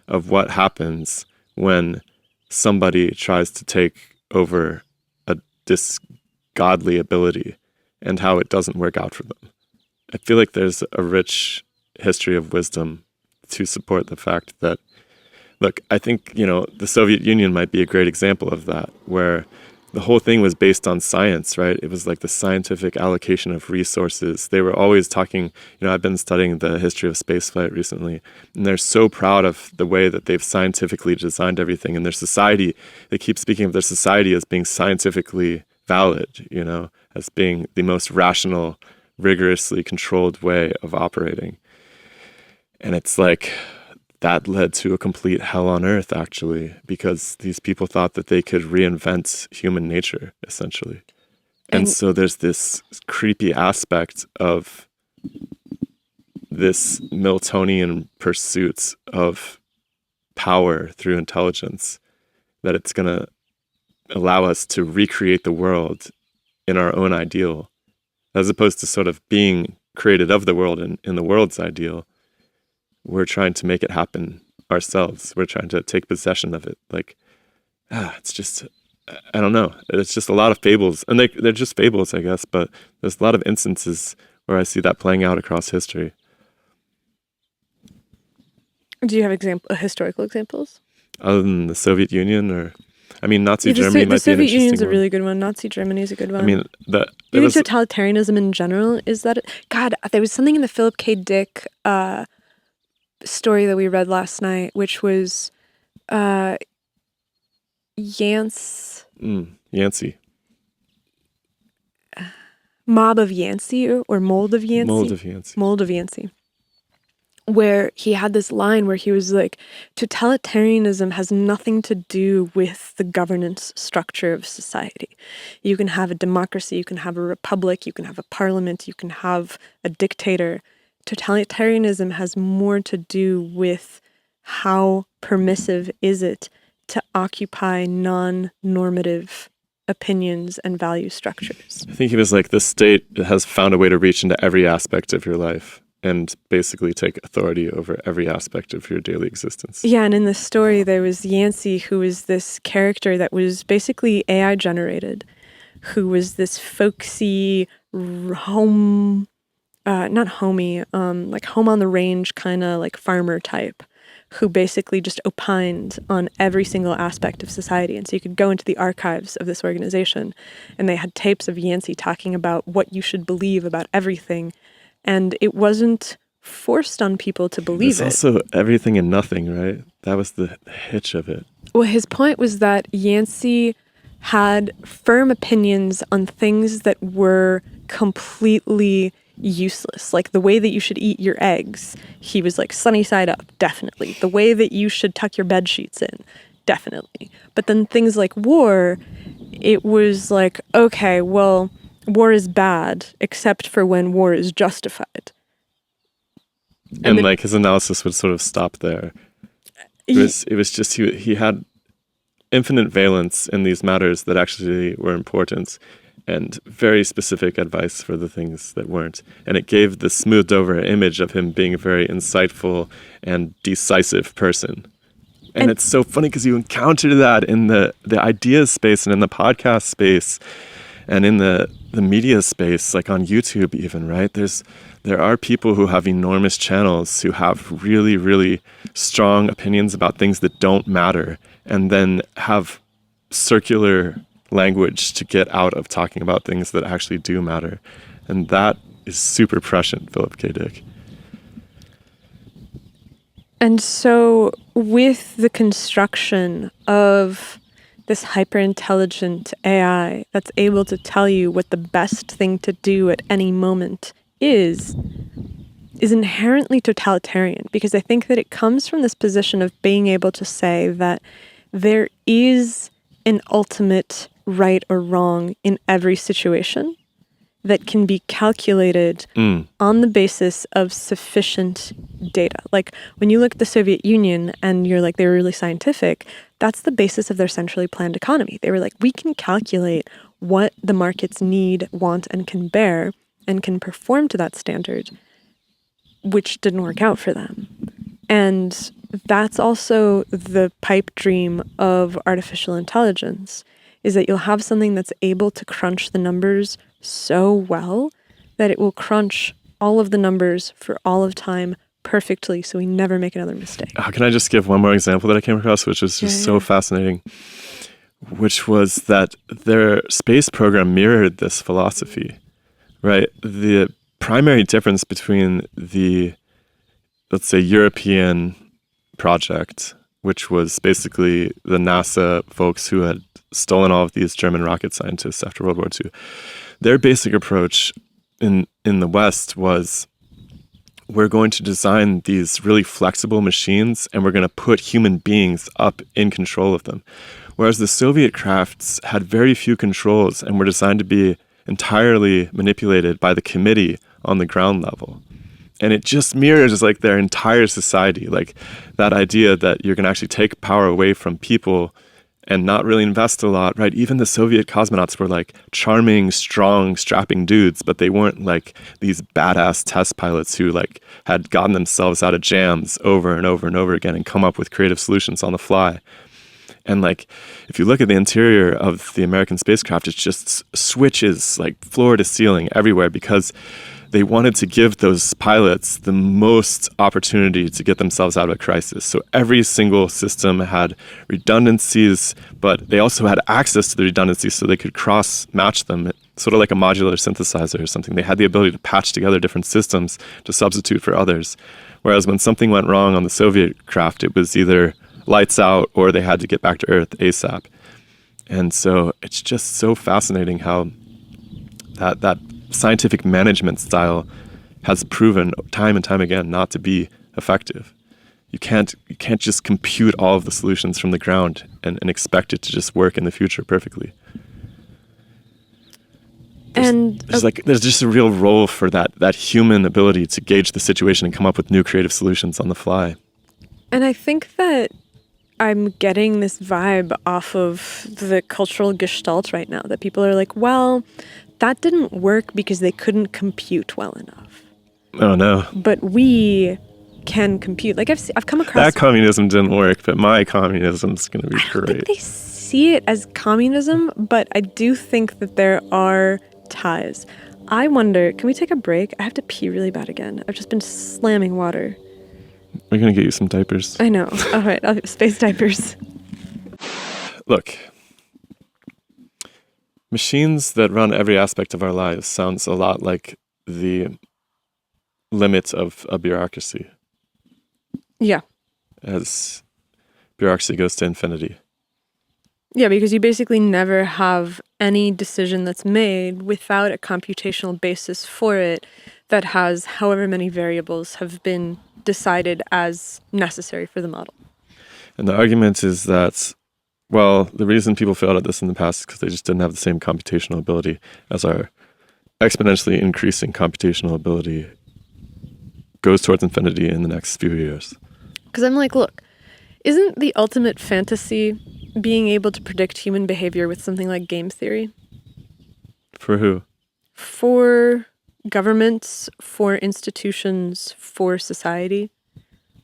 of what happens when somebody tries to take over this godly ability and how it doesn't work out for them. I feel like there's a rich history of wisdom to support the fact that, look, I think, the Soviet Union might be a great example of that, where the whole thing was based on science, right? It was like the scientific allocation of resources. They were always talking, I've been studying the history of spaceflight recently, and they're so proud of the way that they've scientifically designed everything. And their society, they keep speaking of their society as being scientifically valid, as being the most rational, rigorously controlled way of operating. And it's like, that led to a complete hell on earth, actually, because these people thought that they could reinvent human nature, essentially. And so there's this creepy aspect of this Miltonian pursuit of power through intelligence, that it's going to allow us to recreate the world in our own ideal, as opposed to sort of being created of the world and in the world's ideal. We're trying to make it happen ourselves. We're trying to take possession of it. It's just, I don't know. It's just a lot of fables. And they're just fables, I guess, but there's a lot of instances where I see that playing out across history. Do you have historical examples? Other than the Soviet Union Nazi Germany might be an interesting one. The Soviet Union's a really good one. Nazi Germany is a good one. Totalitarianism in general is that... God, there was something in the Philip K. Dick story that we read last night, which was Yancey. Mob of Yancey or Mold of Yancey? Mold of Yancey. Where he had this line where he was like, totalitarianism has nothing to do with the governance structure of society. You can have a democracy, you can have a republic, you can have a parliament, you can have a dictator. Totalitarianism has more to do with how permissive is it to occupy non-normative opinions and value structures. I think he was like, the state has found a way to reach into every aspect of your life and basically take authority over every aspect of your daily existence. Yeah, and in this story, there was Yancey, who was this character that was basically AI generated, who was this folksy, home on the range kind of like farmer type, who basically just opined on every single aspect of society. And so you could go into the archives of this organization and they had tapes of Yancey talking about what you should believe about everything. And it wasn't forced on people to believe it. It's also everything and nothing, right? That was the hitch of it. Well, his point was that Yancey had firm opinions on things that were completely useless, like the way that you should eat your eggs. He was like, sunny side up, definitely. The way that you should tuck your bed sheets in, definitely. But then things like war, it was like, okay, well, war is bad, except for when war is justified. And like his analysis would sort of stop there. It was just he had infinite valence in these matters that actually were important, and very specific advice for the things that weren't. And it gave the smoothed over image of him being a very insightful and decisive person. And it's so funny because you encounter that in the ideas space and in the podcast space and in the media space, like on YouTube even, right? There are people who have enormous channels who have really, really strong opinions about things that don't matter and then have circular language to get out of talking about things that actually do matter. And that is super prescient, Philip K. Dick. And so with the construction of this hyper-intelligent AI that's able to tell you what the best thing to do at any moment is inherently totalitarian, because I think that it comes from this position of being able to say that there is an ultimate right or wrong in every situation that can be calculated on the basis of sufficient data. Like when you look at the Soviet Union and you're like, they were really scientific, that's the basis of their centrally planned economy. They were like, we can calculate what the markets need, want, and can bear, and can perform to that standard, which didn't work out for them. And that's also the pipe dream of artificial intelligence, is that you'll have something that's able to crunch the numbers so well that it will crunch all of the numbers for all of time perfectly, so we never make another mistake. Can I just give one more example that I came across, which was just so fascinating, which was that their space program mirrored this philosophy, right? The primary difference between the, let's say, European project, which was basically the NASA folks who had stolen all of these German rocket scientists after World War II. Their basic approach in the West was, we're going to design these really flexible machines and we're going to put human beings up in control of them. Whereas the Soviet crafts had very few controls and were designed to be entirely manipulated by the committee on the ground level. And it just mirrors like their entire society, like that idea that you're going to actually take power away from people and not really invest a lot, right? Even the Soviet cosmonauts were like charming, strong, strapping dudes, but they weren't like these badass test pilots who like had gotten themselves out of jams over and over and over again and come up with creative solutions on the fly. And like, if you look at the interior of the American spacecraft, it's just switches like floor to ceiling everywhere because they wanted to give those pilots the most opportunity to get themselves out of a crisis. So every single system had redundancies, but they also had access to the redundancies so they could cross-match them, sort of like a modular synthesizer or something. They had the ability to patch together different systems to substitute for others. Whereas when something went wrong on the Soviet craft, it was either lights out or they had to get back to Earth ASAP. And so it's just so fascinating how that scientific management style has proven time and time again not to be effective. You can't just compute all of the solutions from the ground and expect it to just work in the future perfectly. There's just a real role for that human ability to gauge the situation and come up with new creative solutions on the fly. And I think that I'm getting this vibe off of the cultural gestalt right now, that people are like, well, that didn't work because they couldn't compute well enough. Oh no. But we can compute. Like I've come across that communism didn't work, but my communism's going to be I don't great. think they see it as communism, but I do think that there are ties. I wonder, can we take a break? I have to pee really bad again. I've just been slamming water. We're going to get you some diapers. I know. All right, space diapers. Look, machines that run every aspect of our lives sounds a lot like the limit of a bureaucracy. Yeah. As bureaucracy goes to infinity. Yeah, because you basically never have any decision that's made without a computational basis for it that has however many variables have been decided as necessary for the model. And the argument is that, well, the reason people failed at this in the past is because they just didn't have the same computational ability as our exponentially increasing computational ability goes towards infinity in the next few years. Because I'm like, look, isn't the ultimate fantasy being able to predict human behavior with something like game theory? For who? For governments, for institutions, for society.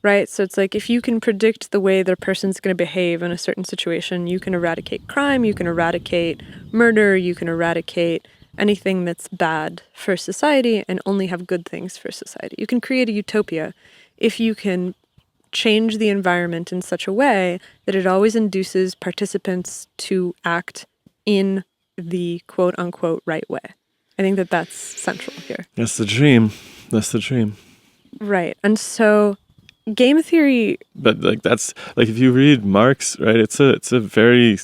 right? So it's like if you can predict the way the person's going to behave in a certain situation, you can eradicate crime, you can eradicate murder, you can eradicate anything that's bad for society and only have good things for society. You can create a utopia if you can change the environment in such a way that it always induces participants to act in the quote-unquote right way. I think that that's central here. That's the dream. That's the dream. Right. And so game theory... But like that's like if you read Marx, right, it's a very...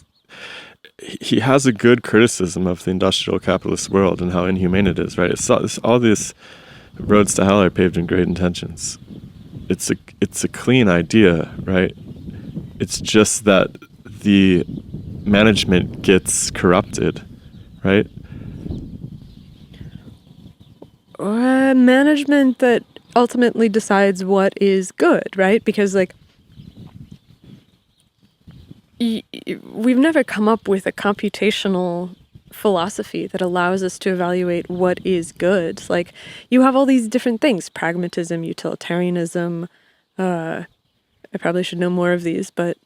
He has a good criticism of the industrial capitalist world and how inhumane it is, right? It's all these roads to hell are paved in great intentions. It's a clean idea, right? It's just that the management gets corrupted, right? Management that ultimately decides what is good, right? Because like we've never come up with a computational philosophy that allows us to evaluate what is good. Like you have all these different things: pragmatism, utilitarianism. I probably should know more of these, but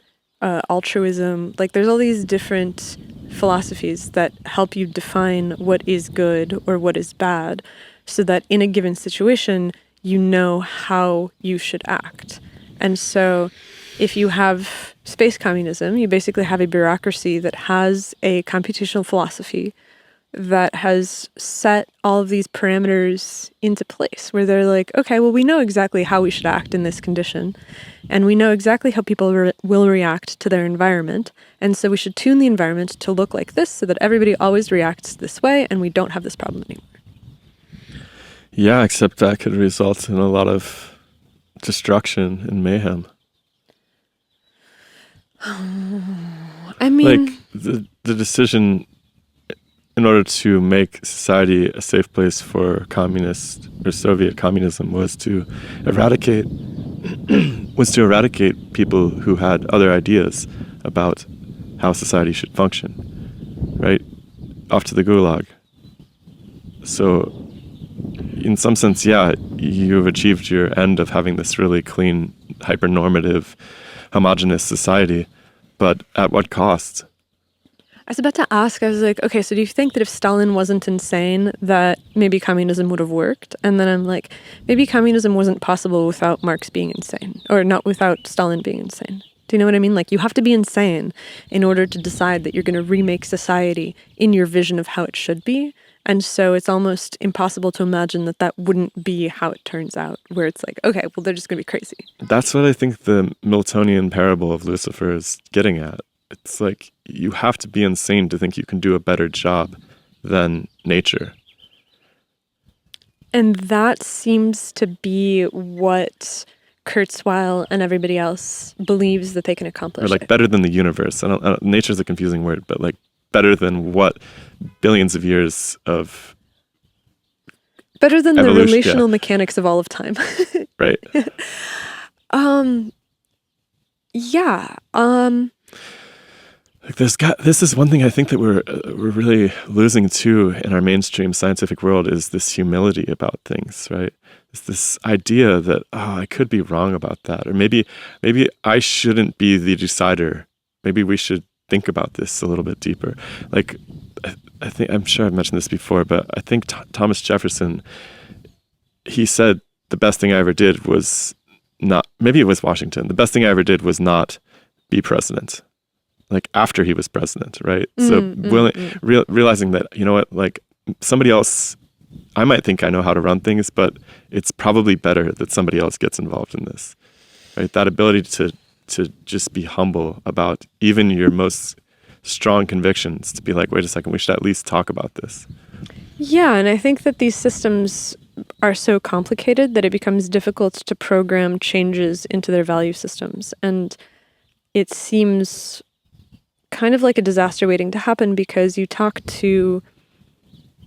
altruism. Like there's all these different philosophies that help you define what is good or what is bad, so that in a given situation you know how you should act. And so if you have space communism, you basically have a bureaucracy that has a computational philosophy that has set all of these parameters into place where they're like, okay, well, we know exactly how we should act in this condition, and we know exactly how people will react to their environment, and so we should tune the environment to look like this so that everybody always reacts this way and we don't have this problem anymore. Yeah, except that could result in a lot of destruction and mayhem. I mean... Like, the decision in order to make society a safe place for communist or Soviet communism was to eradicate people who had other ideas about how society should function, right? Off to the gulag. So in some sense, yeah, you've achieved your end of having this really clean, hyper-normative, homogenous society, but at what cost? I was about to ask, I was like, okay, so do you think that if Stalin wasn't insane, that maybe communism would have worked? And then I'm like, maybe communism wasn't possible without Marx being insane, or not without Stalin being insane. Do you know what I mean? Like, you have to be insane in order to decide that you're going to remake society in your vision of how it should be. And so it's almost impossible to imagine that that wouldn't be how it turns out, where it's like, okay, well, they're just going to be crazy. That's what I think the Miltonian parable of Lucifer is getting at. It's like, you have to be insane to think you can do a better job than nature. And that seems to be what Kurzweil and everybody else believes that they can accomplish. Or like better than the universe. Nature's a confusing word, but like better than what billions of years of better than evolution, the relational mechanics of all of time. Right. Yeah. Like this is one thing I think that we're really losing too in our mainstream scientific world, is this humility about things, right? It's this idea that, oh, I could be wrong about that, or maybe I shouldn't be the decider. Maybe we should think about this a little bit deeper. Like, I'm sure I've mentioned this before, but I think Thomas Jefferson, he said the best thing I ever did was not, maybe it was Washington, the best thing I ever did was not be president. Like after he was president, right? Realizing that, you know what, like somebody else, I might think I know how to run things, but it's probably better that somebody else gets involved in this, right? That ability to just be humble about even your most strong convictions, to be like, wait a second, we should at least talk about this. Yeah, and I think that these systems are so complicated that it becomes difficult to program changes into their value systems. And it seems kind of like a disaster waiting to happen, because you talk to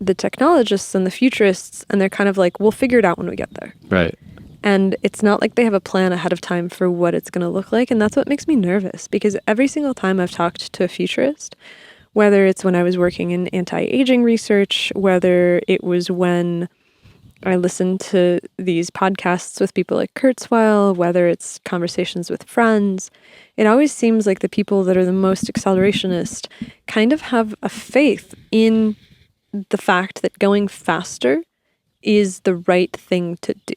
the technologists and the futurists and they're kind of like, we'll figure it out when we get there. Right. And it's not like they have a plan ahead of time for what it's going to look like. And that's what makes me nervous, because every single time I've talked to a futurist, whether it's when I was working in anti-aging research, whether it was when I listen to these podcasts with people like Kurzweil, whether it's conversations with friends, it always seems like the people that are the most accelerationist kind of have a faith in the fact that going faster is the right thing to do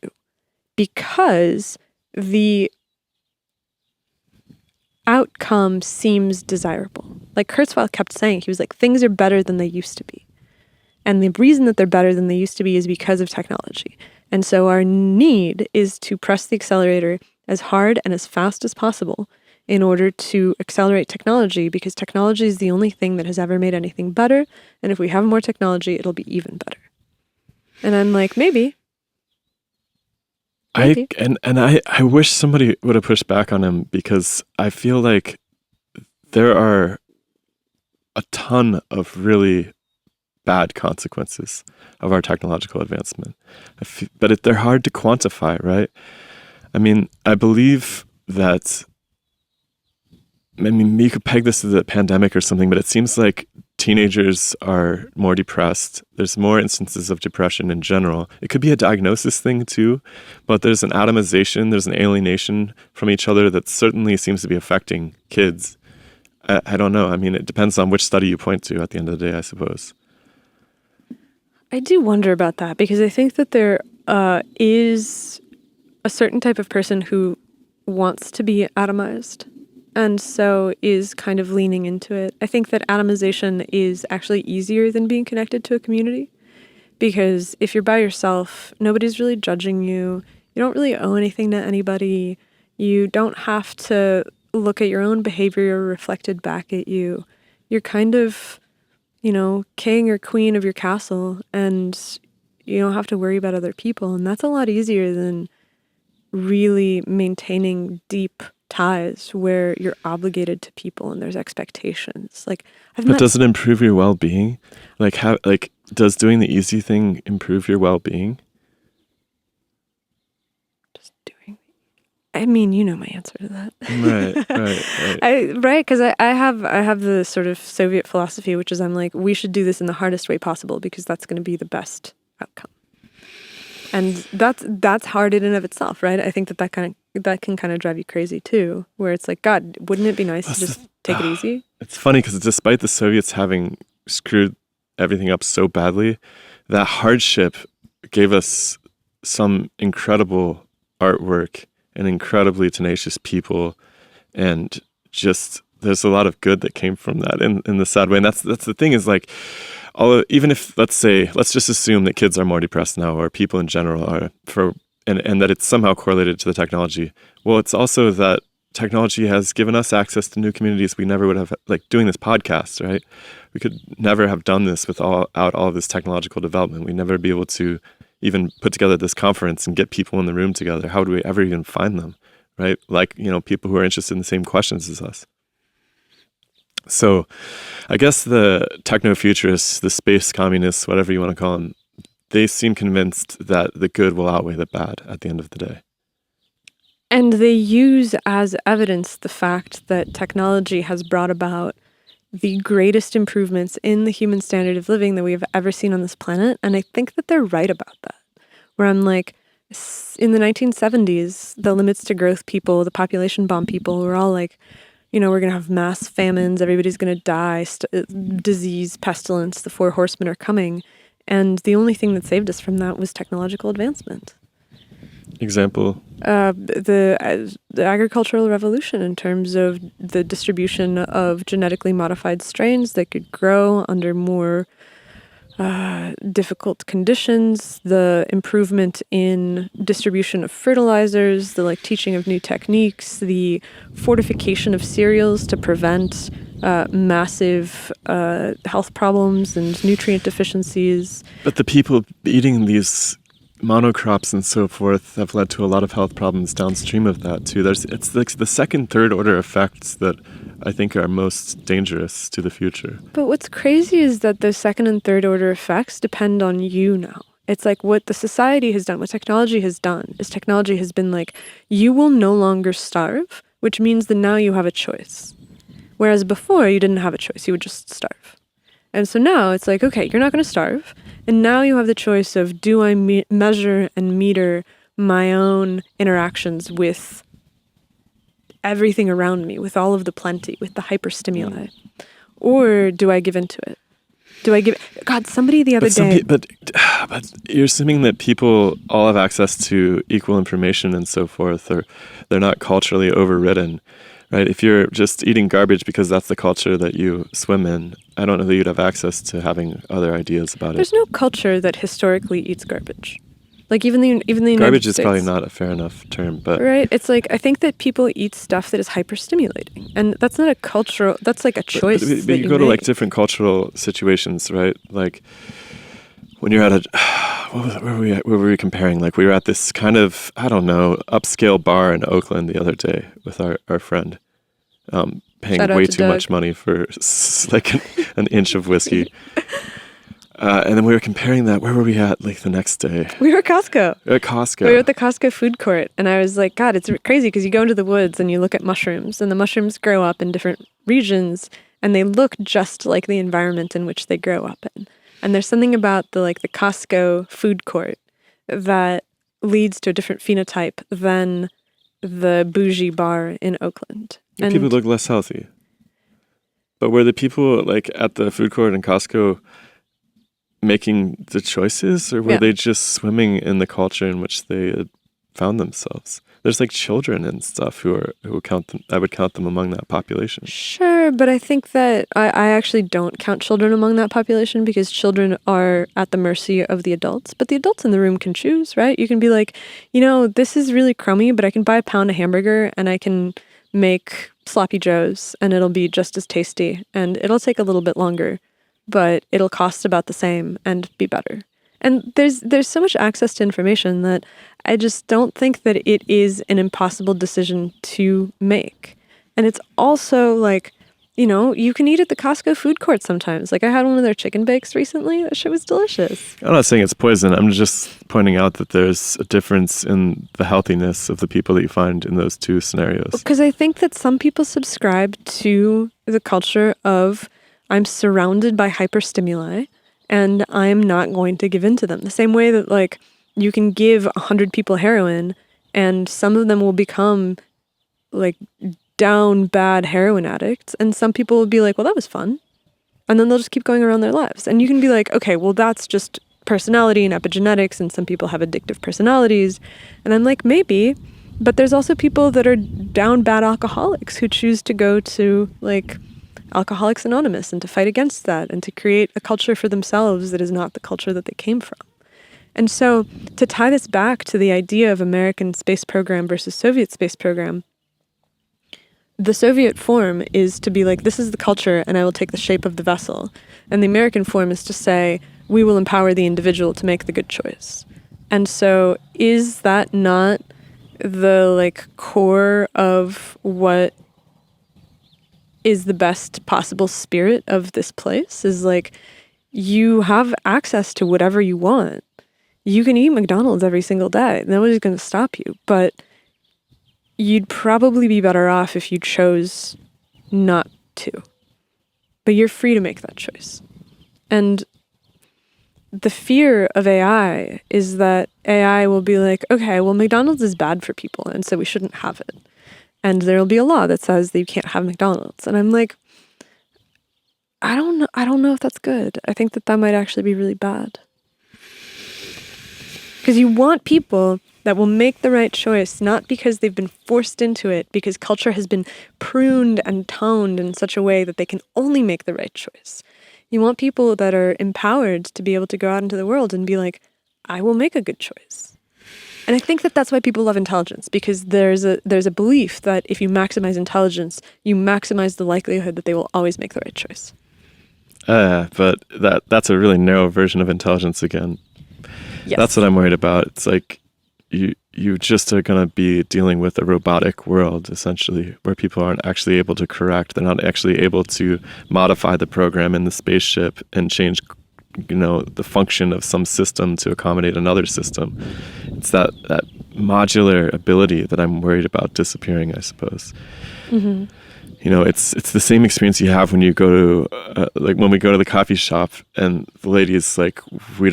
because the outcome seems desirable. Like Kurzweil kept saying, he was like, things are better than they used to be. And the reason that they're better than they used to be is because of technology. And so our need is to press the accelerator as hard and as fast as possible in order to accelerate technology, because technology is the only thing that has ever made anything better. And if we have more technology, it'll be even better. And I'm like, maybe. I wish somebody would have pushed back on him, because I feel like there are a ton of really bad consequences of our technological advancement. But they're hard to quantify, right? I mean, I believe that, you could peg this to the pandemic or something, but it seems like teenagers are more depressed. There's more instances of depression in general. It could be a diagnosis thing too, but there's an atomization, there's an alienation from each other that certainly seems to be affecting kids. I don't know. I mean, it depends on which study you point to at the end of the day, I suppose. I do wonder about that, because I think that there is a certain type of person who wants to be atomized and so is kind of leaning into it. I think that atomization is actually easier than being connected to a community, because if you're by yourself, nobody's really judging you. You don't really owe anything to anybody. You don't have to look at your own behavior reflected back at you. You're kind of, king or queen of your castle, and you don't have to worry about other people. And that's a lot easier than really maintaining deep ties where you're obligated to people and there's expectations. But does it improve your well-being? Does doing the easy thing improve your well-being? I mean, you know my answer to that. Right. Because I have the sort of Soviet philosophy, which is I'm like, we should do this in the hardest way possible because that's going to be the best outcome. And that's hard in and of itself, right? I think that can kind of drive you crazy too, where it's like, God, wouldn't it be nice to just take it easy? It's funny because despite the Soviets having screwed everything up so badly, that hardship gave us some incredible artwork and incredibly tenacious people, and just there's a lot of good that came from that in the sad way. And that's the thing is like, even if let's just assume that kids are more depressed now, or people in general are, and that it's somehow correlated to the technology. Well, it's also that technology has given us access to new communities we never would have, like doing this podcast, right? We could never have done this without all this technological development. We'd never be able to even put together this conference and get people in the room together. How would we ever even find them, right? Like, people who are interested in the same questions as us. So I guess the techno-futurists, the space communists, whatever you want to call them, they seem convinced that the good will outweigh the bad at the end of the day. And they use as evidence the fact that technology has brought about the greatest improvements in the human standard of living that we have ever seen on this planet. And I think that they're right about that. Where I'm like, in the 1970s, the limits to growth people, the population bomb people were all like, we're going to have mass famines, everybody's going to die, disease, pestilence, the 4 horsemen are coming. And the only thing that saved us from that was technological advancement. Example? The agricultural revolution, in terms of the distribution of genetically modified strains that could grow under more difficult conditions, the improvement in distribution of fertilizers, the teaching of new techniques, the fortification of cereals to prevent massive health problems and nutrient deficiencies. But the people eating these monocrops and so forth have led to a lot of health problems downstream of that too. It's like the second, third order effects that I think are most dangerous to the future. But what's crazy is that those second and third order effects depend on you now. It's like what the society has done, what technology has done, is technology has been like, you will no longer starve, which means that now you have a choice. Whereas before, you didn't have a choice, you would just starve. And so now it's like, okay, you're not going to starve. And now you have the choice of, do I measure and meter my own interactions with everything around me, with all of the plenty, with the hyperstimuli? Or do I give into it? God, somebody the other day... But you're assuming that people all have access to equal information and so forth, or they're not culturally overridden, right? If you're just eating garbage because that's the culture that you swim in, I don't know that you'd have access to having other ideas about There's it. no culture that historically eats garbage. Like even the United Garbage is States, probably not a fair enough term, but right? It's like, I think that people eat stuff that is hyperstimulating, and that's not a cultural. That's like a choice. But that you go to make. like different cultural situations, right? Like when you're at a where were we comparing? Like we were at this kind of, I don't know, upscale bar in Oakland the other day with our friend, paying Shout out way to too Doug. much money for like an inch of whiskey. And then we were comparing that. Where were we at like the next day? We were at Costco. At Costco. We were at the Costco food court, and I was like, God, it's crazy because you go into the woods and you look at mushrooms, and the mushrooms grow up in different regions, and they look just like the environment in which they grow up in. And there's something about the Costco food court that leads to a different phenotype than the bougie bar in Oakland. And people look less healthy. But were the people like at the food court in Costco making the choices, or were they just swimming in the culture in which they had found themselves? There's like children and stuff who count them. I would count them among that population. Sure, but I think that I actually don't count children among that population because children are at the mercy of the adults. But the adults in the room can choose, right? You can be like, this is really crummy, but I can buy a pound of hamburger and I can make sloppy joes and it'll be just as tasty and it'll take a little bit longer, but it'll cost about the same and be better. And there's so much access to information that I just don't think that it is an impossible decision to make. And it's also like, you can eat at the Costco food court sometimes. Like I had one of their chicken bakes recently. That shit was delicious. I'm not saying it's poison. I'm just pointing out that there's a difference in the healthiness of the people that you find in those two scenarios. Because I think that some people subscribe to the culture of, I'm surrounded by hyperstimuli and I'm not going to give in to them. The same way that like you can give 100 people heroin and some of them will become like down bad heroin addicts and some people will be like, well, that was fun. And then they'll just keep going around their lives. And you can be like, okay, well, that's just personality and epigenetics and some people have addictive personalities. And I'm like, maybe, but there's also people that are down bad alcoholics who choose to go to like Alcoholics Anonymous and to fight against that and to create a culture for themselves that is not the culture that they came from. And so to tie this back to the idea of American space program versus Soviet space program, the Soviet form is to be like, this is the culture and I will take the shape of the vessel. And the American form is to say, we will empower the individual to make the good choice. And so is that not the like core of what is the best possible spirit of this place? Is like, you have access to whatever you want. You can eat McDonald's every single day. Nobody's going to stop you. But you'd probably be better off if you chose not to. But you're free to make that choice. And the fear of AI is that AI will be like, okay, well, McDonald's is bad for people, and so we shouldn't have it. And there'll be a law that says that you can't have McDonald's. And I'm like, I don't know if that's good. I think that might actually be really bad. Because you want people that will make the right choice, not because they've been forced into it, because culture has been pruned and toned in such a way that they can only make the right choice. You want people that are empowered to be able to go out into the world and be like, I will make a good choice. And I think that that's why people love intelligence, because there's a belief that if you maximize intelligence, you maximize the likelihood that they will always make the right choice. But that's a really narrow version of intelligence again. Yes. That's what I'm worried about. It's like you just are going to be dealing with a robotic world, essentially, where people aren't actually able to correct. They're not actually able to modify the program in the spaceship and change the function of some system to accommodate another system. It's that modular ability that I'm worried about disappearing, I suppose. Mm-hmm. it's the same experience you have when you go to like when we go to the coffee shop and the lady is like, we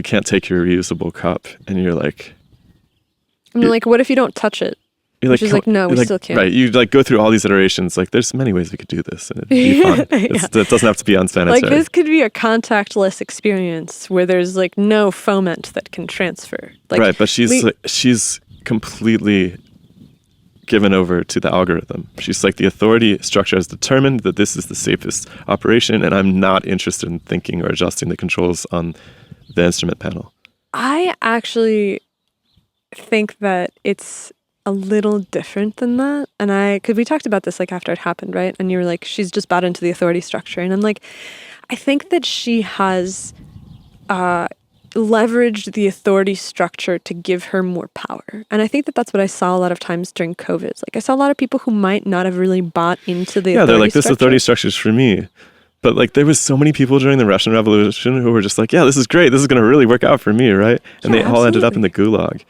can't take your reusable cup, and you're like, I'm like, what if you don't touch it? You're She's like, no, we still can't. Right, you like go through all these iterations. Like, there's many ways we could do this, and it'd be fun. It doesn't have to be unsanitary. Like, this could be a contactless experience where there's like no foment that can transfer. Like, right, but she's completely given over to the algorithm. She's like, the authority structure has determined that this is the safest operation, and I'm not interested in thinking or adjusting the controls on the instrument panel. I actually think that it's a little different than that. And because we talked about this like after it happened, right? And you were like, she's just bought into the authority structure. And I'm like, I think that she has leveraged the authority structure to give her more power. And I think that that's what I saw a lot of times during COVID. Like, I saw a lot of people who might not have really bought into the authority they're like, structure. this authority structure is for me. But like, there was so many people during the Russian Revolution who were just like, yeah, this is great. This is going to really work out for me, right? And they all ended up in the gulag,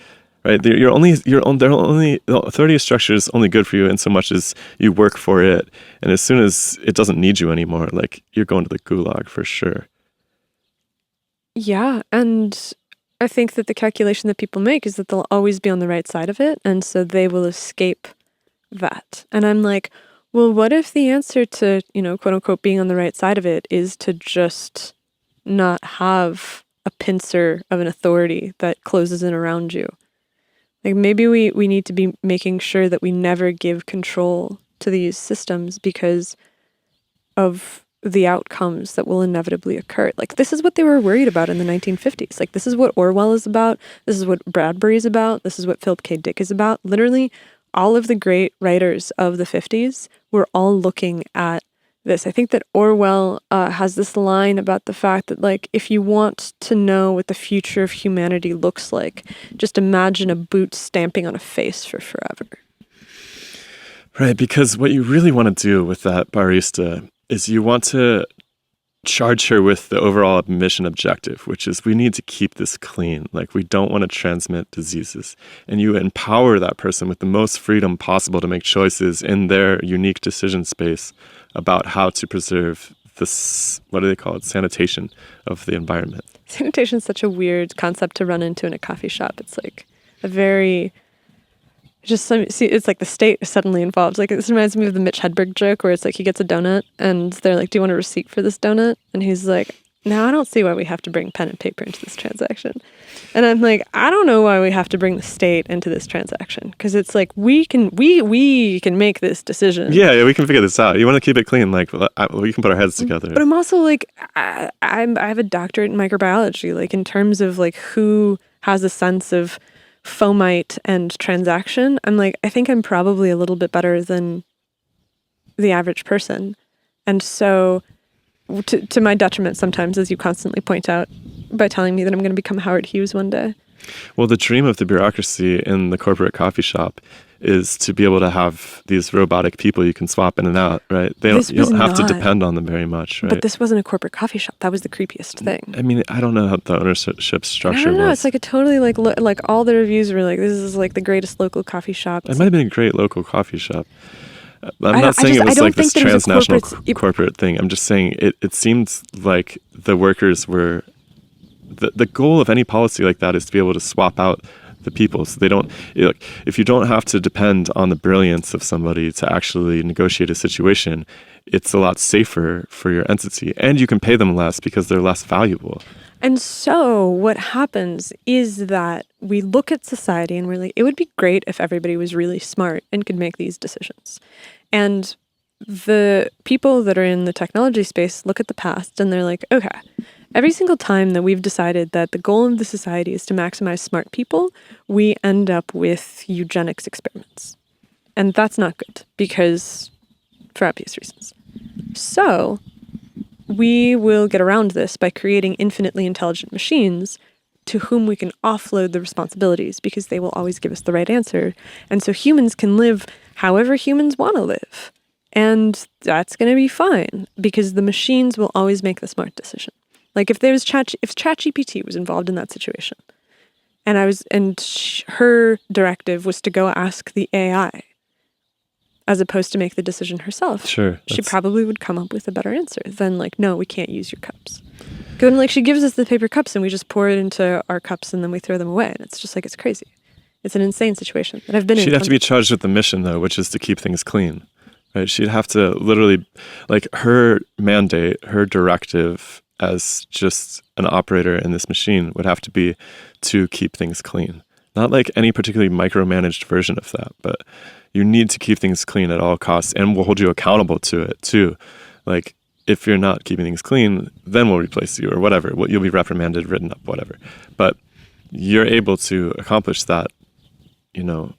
right? The authority structure is only good for you in so much as you work for it. And as soon as it doesn't need you anymore, like, you're going to the gulag for sure. Yeah, and I think that the calculation that people make is that they'll always be on the right side of it, and so they will escape that. And I'm like, well, what if the answer to, quote unquote, being on the right side of it is to just not have a pincer of an authority that closes in around you? Like, maybe we need to be making sure that we never give control to these systems because of the outcomes that will inevitably occur. Like, this is what they were worried about in the 1950s. Like, this is what Orwell is about. This is what Bradbury is about. This is what Philip K. Dick is about. Literally, all of the great writers of the 50s were all looking at this. I think that Orwell has this line about the fact that, like, if you want to know what the future of humanity looks like, just imagine a boot stamping on a face for forever. Right, because what you really want to do with that barista is you want to charge her with the overall mission objective, which is we need to keep this clean. Like, we don't want to transmit diseases. And you empower that person with the most freedom possible to make choices in their unique decision space about how to preserve this, what do they call it, sanitation of the environment. Sanitation is such a weird concept to run into in a coffee shop. It's like a very... it's like the state is suddenly involved. Like, this reminds me of the Mitch Hedberg joke where it's like he gets a donut and they're like, do you want a receipt for this donut? And he's like, no, I don't see why we have to bring pen and paper into this transaction. And I'm like, I don't know why we have to bring the state into this transaction, because it's like we can make this decision. Yeah, we can figure this out. You want to keep it clean, like, we can put our heads together. But I'm also like, I have a doctorate in microbiology. Like, in terms of like who has a sense of fomite and transaction, I'm like, I think I'm probably a little bit better than the average person. And so to my detriment sometimes, as you constantly point out, by telling me that I'm going to become Howard Hughes one day. Well, the dream of the bureaucracy in the corporate coffee shop is to be able to have these robotic people you can swap in and out, right? You don't have to depend on them very much, right? But this wasn't a corporate coffee shop. That was the creepiest thing. I mean, I don't know how the ownership structure was. I don't know. It's like a totally like all the reviews were like, this is like the greatest local coffee shop. It might have been a great local coffee shop. I'm not saying it was like this transnational corporate thing. I'm just saying it seems like the workers were... The goal of any policy like that is to be able to swap out the people, so they don't... if you don't have to depend on the brilliance of somebody to actually negotiate a situation, it's a lot safer for your entity. And you can pay them less because they're less valuable. And so what happens is that we look at society and we're like, it would be great if everybody was really smart and could make these decisions. And the people that are in the technology space look at the past and they're like, okay, every single time that we've decided that the goal of the society is to maximize smart people, we end up with eugenics experiments. And that's not good because for obvious reasons. So we will get around this by creating infinitely intelligent machines to whom we can offload the responsibilities because they will always give us the right answer. And so humans can live however humans want to live. And that's going to be fine because the machines will always make the smart decision. Like if ChatGPT was involved in that situation and her directive was to go ask the AI as opposed to make the decision herself, Sure. she probably would come up with a better answer than like, no, we can't use your cups. Because then like she gives us the paper cups and we just pour it into our cups and then we throw them away. And it's just like, it's crazy. It's an insane situation that I've been in. She'd have to be charged with the mission, though, which is to keep things clean, right? She'd have to literally, like, her mandate, her directive as just an operator in this machine would have to be to keep things clean. Not like any particularly micromanaged version of that, but you need to keep things clean at all costs, and we'll hold you accountable to it too. Like, if you're not keeping things clean, then we'll replace you or whatever. You'll be reprimanded, written up, whatever. But you're able to accomplish that, you know,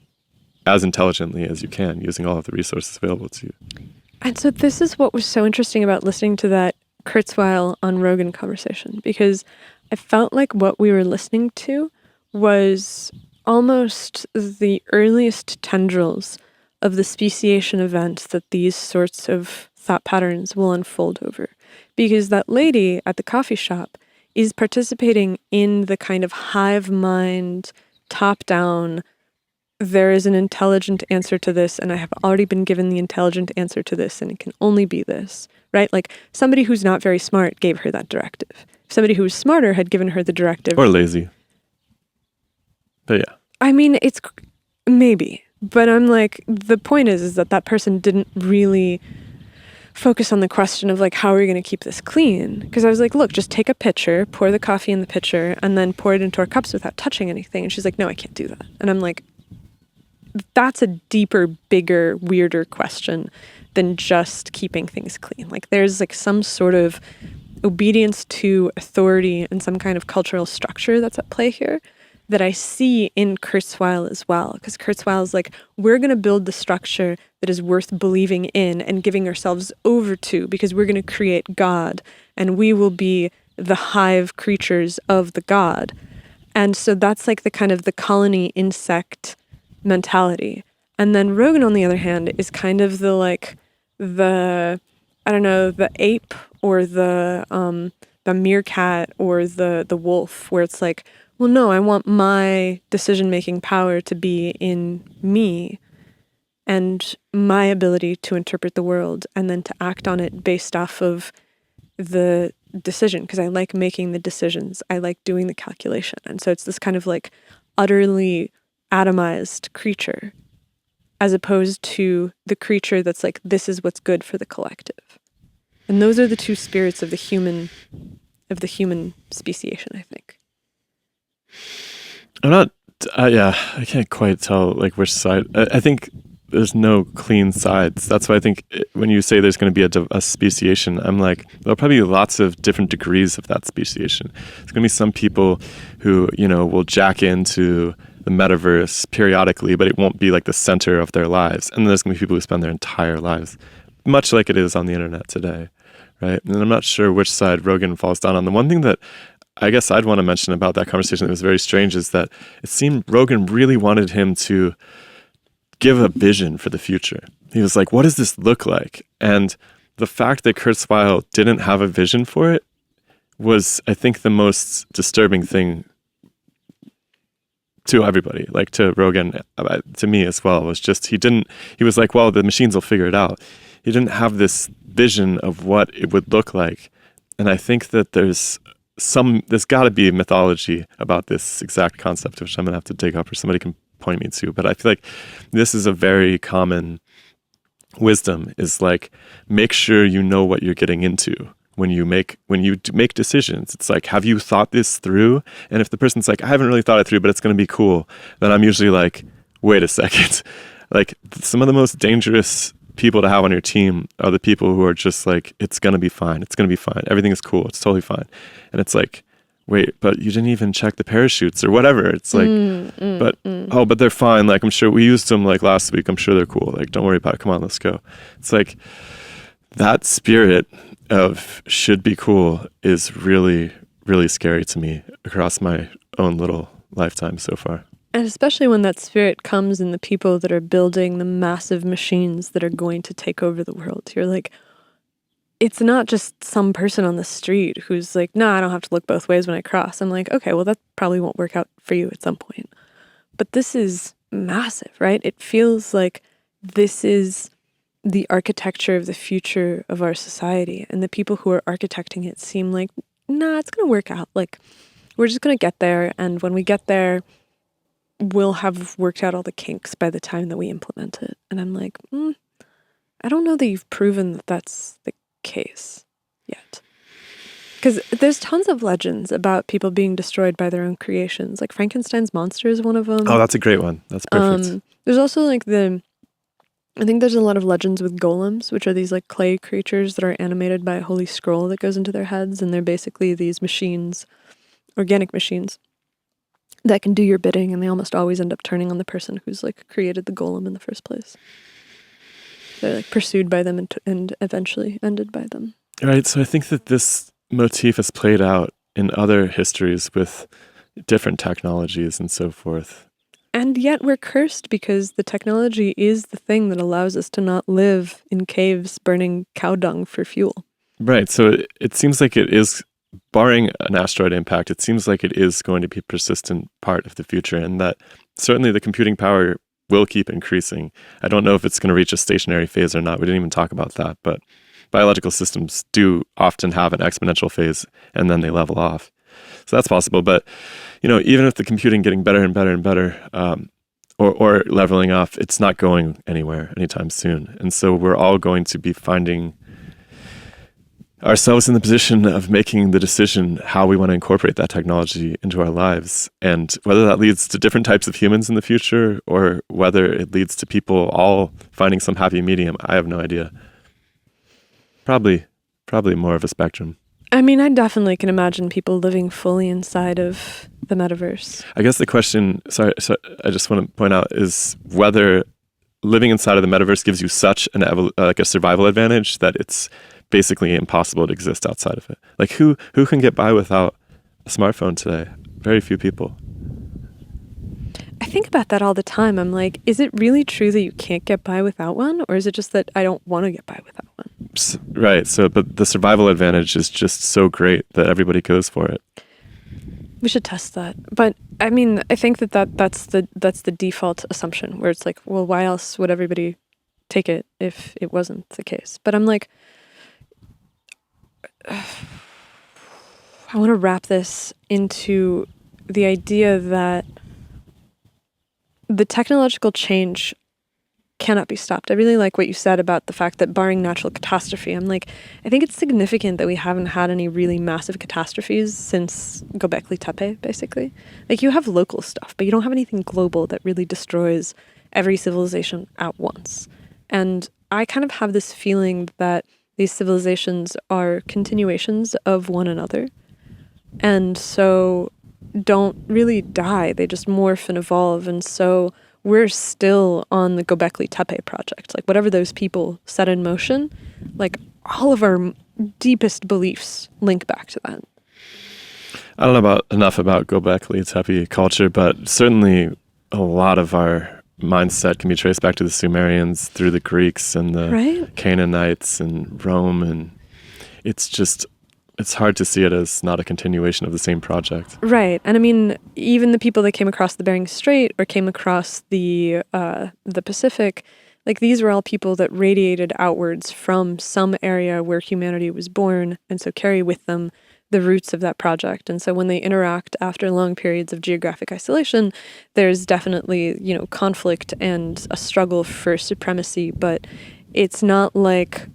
as intelligently as you can using all of the resources available to you. And so this is what was so interesting about listening to that Kurzweil on Rogan conversation, because I felt like what we were listening to was almost the earliest tendrils of the speciation event that these sorts of thought patterns will unfold over. Because that lady at the coffee shop is participating in the kind of hive mind, top-down, there is an intelligent answer to this, and I have already been given the intelligent answer to this, and it can only be this, right? Like, somebody who's not very smart gave her that directive. Somebody who was smarter had given her the directive. Or lazy. But yeah. I mean, it's maybe, but I'm like, the point is that that person didn't really focus on the question of like, how are we going to keep this clean? Because I was like, look, just take a pitcher, pour the coffee in the pitcher, and then pour it into our cups without touching anything. And she's like, no, I can't do that. And I'm like, that's a deeper, bigger, weirder question than just keeping things clean. Like, there's like some sort of obedience to authority and some kind of cultural structure that's at play here that I see in Kurzweil as well. Because Kurzweil is like, we're going to build the structure that is worth believing in and giving ourselves over to, because we're going to create God and we will be the hive creatures of the God. And so that's like the kind of the colony insect mentality. And then Rogan, on the other hand, is kind of the like the, I don't know, the ape or the meerkat or the wolf, where it's like, well, no, I want my decision-making power to be in me and my ability to interpret the world and then to act on it based off of the decision, because I like making the decisions. I like doing the calculation. And so it's this kind of like utterly atomized creature as opposed to the creature that's like, this is what's good for the collective. And those are the two spirits of the human speciation, I think. I'm not, I can't quite tell like which side. I think there's no clean sides. That's why I think when you say there's going to be a speciation, I'm like, there'll probably be lots of different degrees of that speciation. There's going to be some people who, you know, will jack into the metaverse periodically, but it won't be like the center of their lives. And then there's going to be people who spend their entire lives, much like it is on the internet today, right? And I'm not sure which side Rogan falls down on. The one thing that I guess I'd want to mention about that conversation that was very strange is that it seemed Rogan really wanted him to give a vision for the future. He was like, what does this look like? And the fact that Kurzweil didn't have a vision for it was, I think, the most disturbing thing to everybody, like to Rogan, to me as well, was just he was like, well, the machines will figure it out. He didn't have this vision of what it would look like. And I think that there's got to be a mythology about this exact concept, which I'm going to have to dig up or somebody can point me to. But I feel like this is a very common wisdom, is like, make sure you know what you're getting into when you make decisions. It's like, have you thought this through? And if the person's like, I haven't really thought it through, but it's going to be cool, then I'm usually like, wait a second. Like, some of the most dangerous people to have on your team are the people who are just like, it's going to be fine. It's going to be fine. Everything is cool. It's totally fine. And it's like, wait, but you didn't even check the parachutes or whatever. It's like, but they're fine. Like, I'm sure we used them like last week. I'm sure they're cool. Like, don't worry about it. Come on, let's go. It's like that spirit of should be cool is really, really scary to me across my own little lifetime so far. And especially when that spirit comes in the people that are building the massive machines that are going to take over the world. You're like, it's not just some person on the street who's like, no, I don't have to look both ways when I cross. I'm like, okay, well, that probably won't work out for you at some point. But this is massive, right? It feels like this is the architecture of the future of our society, and the people who are architecting it seem like, nah, it's going to work out. Like, we're just going to get there, and when we get there, we'll have worked out all the kinks by the time that we implement it. And I'm like, I don't know that you've proven that that's the case yet. Because there's tons of legends about people being destroyed by their own creations. Like Frankenstein's monster is one of them. Oh, that's a great one. That's perfect. There's also like I think there's a lot of legends with golems, which are these like clay creatures that are animated by a holy scroll that goes into their heads. And they're basically these machines, organic machines, that can do your bidding. And they almost always end up turning on the person who's like created the golem in the first place. They're like pursued by them and eventually ended by them. Right. So I think that this motif is played out in other histories with different technologies and so forth. And yet we're cursed because the technology is the thing that allows us to not live in caves burning cow dung for fuel. Right. So it seems like it is, barring an asteroid impact, it seems like it is going to be a persistent part of the future, and that certainly the computing power will keep increasing. I don't know if it's going to reach a stationary phase or not. We didn't even talk about that, but biological systems do often have an exponential phase and then they level off. So that's possible. But, even with the computing getting better and better and better, or leveling off, it's not going anywhere anytime soon. And so we're all going to be finding ourselves in the position of making the decision how we want to incorporate that technology into our lives. And whether that leads to different types of humans in the future, or whether it leads to people all finding some happy medium, I have no idea. Probably more of a spectrum. I mean, I definitely can imagine people living fully inside of the metaverse. I guess the question, sorry, I just want to point out, is whether living inside of the metaverse gives you such a survival advantage that it's basically impossible to exist outside of it. Like who can get by without a smartphone today? Very few people. I think about that all the time. I'm like, is it really true that you can't get by without one? Or is it just that I don't want to get by without one? Right. So, but the survival advantage is just so great that everybody goes for it. We should test that. But I mean, I think that's the default assumption, where it's like, well, why else would everybody take it if it wasn't the case? But I'm like, I want to wrap this into the idea that the technological change cannot be stopped. I really like what you said about the fact that barring natural catastrophe, I'm like, I think it's significant that we haven't had any really massive catastrophes since Göbekli Tepe, basically. Like, you have local stuff, but you don't have anything global that really destroys every civilization at once. And I kind of have this feeling that these civilizations are continuations of one another, and so don't really die. They just morph and evolve. And so we're still on the Göbekli Tepe project. Like, whatever those people set in motion, like, all of our deepest beliefs link back to that. I don't know enough about Göbekli Tepe culture, but certainly a lot of our mindset can be traced back to the Sumerians, through the Greeks and the Canaanites and Rome, and it's hard to see it as not a continuation of the same project. Right. And I mean, even the people that came across the Bering Strait or came across the Pacific, like, these were all people that radiated outwards from some area where humanity was born, and so carry with them the roots of that project. And so when they interact after long periods of geographic isolation, there's definitely, conflict and a struggle for supremacy, but it's not like,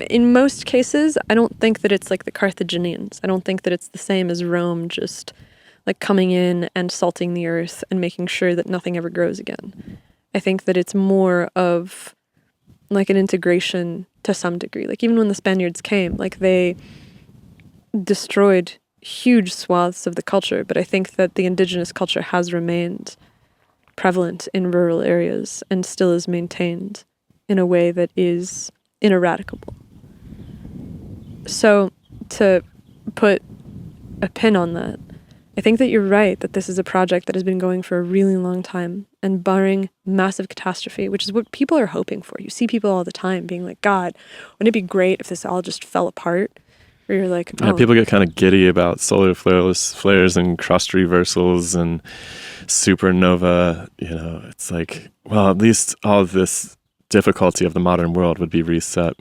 in most cases, I don't think that it's like the Carthaginians. I don't think that it's the same as Rome, just like coming in and salting the earth and making sure that nothing ever grows again. I think that it's more of like an integration to some degree. Like, even when the Spaniards came, like, they destroyed huge swaths of the culture, but I think that the indigenous culture has remained prevalent in rural areas and still is maintained in a way that is ineradicable. So, to put a pin on that, I think that you're right, that this is a project that has been going for a really long time, and barring massive catastrophe, which is what people are hoping for. You see people all the time being like, God, wouldn't it be great if this all just fell apart? Where you're like, oh. Yeah, people get kind of giddy about solar flares and crust reversals and supernova. It's like, well, at least all of this difficulty of the modern world would be reset.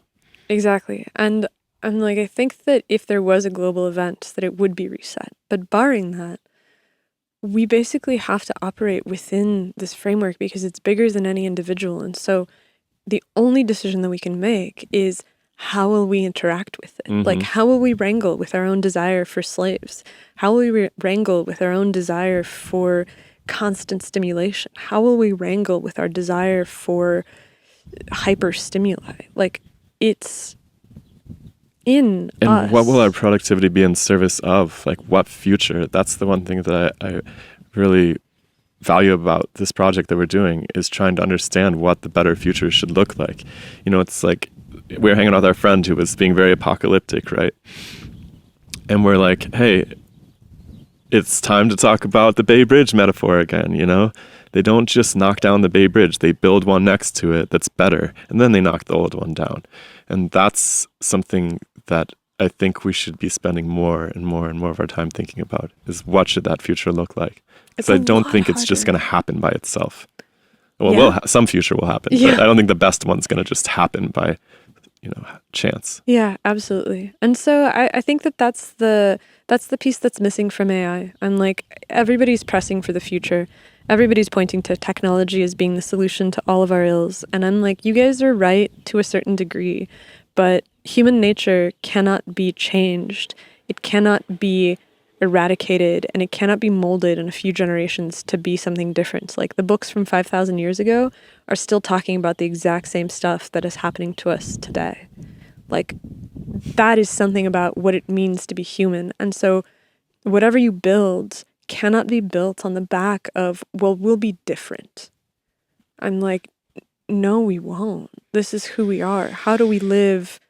Exactly. And I'm like, I think that if there was a global event, that it would be reset. But barring that, we basically have to operate within this framework because it's bigger than any individual. And so the only decision that we can make is how will we interact with it? Like, how will we wrangle with our own desire for slaves? How will we wrangle with our own desire for constant stimulation? How will we wrangle with our desire for hyper-stimuli? Like, it's in and us. what will our productivity be in service of? Like, what future? That's the one thing that I really value about this project that we're doing, is trying to understand what the better future should look like. You know, it's like we were hanging out with our friend who was being very apocalyptic, right? And we're like, hey, it's time to talk about the Bay Bridge metaphor again, you know? They don't just knock down the Bay Bridge, they build one next to it that's better, and then they knock the old one down. And that's something that I think we should be spending more and more and more of our time thinking about, is what should that future look like? Because I don't think it's just going to happen by itself. Well, some future will happen, but I don't think the best one's going to just happen by, chance. Yeah, absolutely. And so I think that's the piece that's missing from AI. And like, everybody's pressing for the future. Everybody's pointing to technology as being the solution to all of our ills. And I'm like, you guys are right to a certain degree, but human nature cannot be changed. It cannot be eradicated, and it cannot be molded in a few generations to be something different. Like, the books from 5,000 years ago are still talking about the exact same stuff that is happening to us today. Like, that is something about what it means to be human. And so whatever you build cannot be built on the back of, well, we'll be different. I'm like, no, we won't. This is who we are. How do we live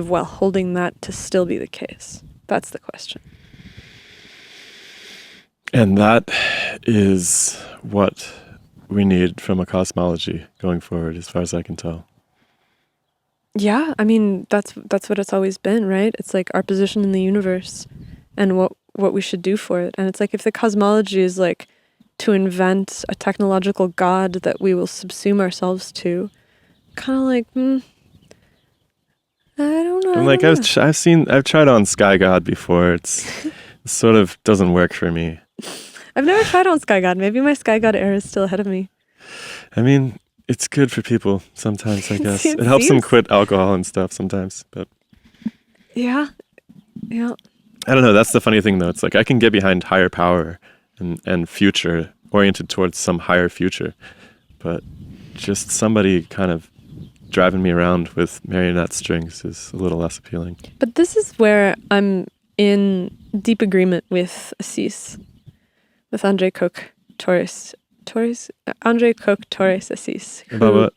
while holding that to still be the case? That's the question. And that is what we need from a cosmology going forward, as far as I can tell. Yeah, I mean, that's what it's always been, right? It's like our position in the universe and what we should do for it. And it's like, if the cosmology is like to invent a technological god that we will subsume ourselves to, kind of like, I don't know. I'm like, I've tried on Sky God before. It sort of doesn't work for me. I've never tried on Sky God. Maybe my Sky God era is still ahead of me. I mean, it's good for people sometimes, I guess. It helps them quit alcohol and stuff sometimes, but... Yeah. I don't know. That's the funny thing, though. It's like, I can get behind higher power and future, oriented towards some higher future, but just somebody kind of driving me around with marionette strings is a little less appealing. But this is where I'm in deep agreement with Assis, with André Coq-Torres Assis. About what?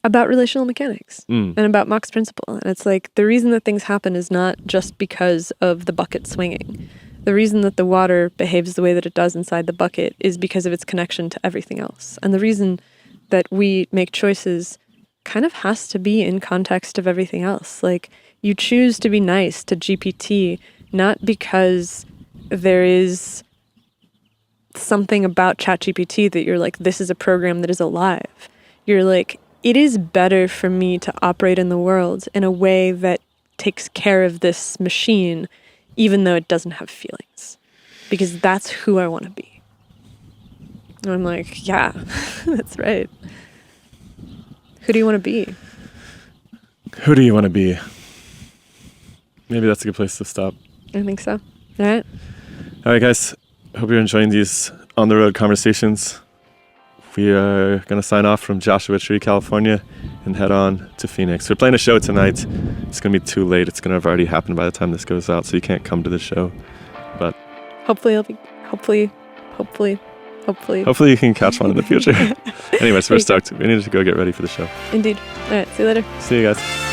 About relational mechanics and about Mach's principle. And it's like, the reason that things happen is not just because of the bucket swinging. The reason that the water behaves the way that it does inside the bucket is because of its connection to everything else. And the reason that we make choices kind of has to be in context of everything else. Like, you choose to be nice to GPT, not because there is something about ChatGPT that you're like, this is a program that is alive. You're like, it is better for me to operate in the world in a way that takes care of this machine, even though it doesn't have feelings, because that's who I want to be. And I'm like, yeah, that's right. Who do you want to be? Who do you want to be? Maybe that's a good place to stop. I think so. All right. All right, guys. Hope you're enjoying these on-the-road conversations. We are going to sign off from Joshua Tree, California, and head on to Phoenix. We're playing a show tonight. It's going to be too late. It's going to have already happened by the time this goes out, so you can't come to the show. But hopefully you can catch one in the future. Anyways, we're stoked. We need to go get ready for the show. Indeed. All right. See you later. See you guys.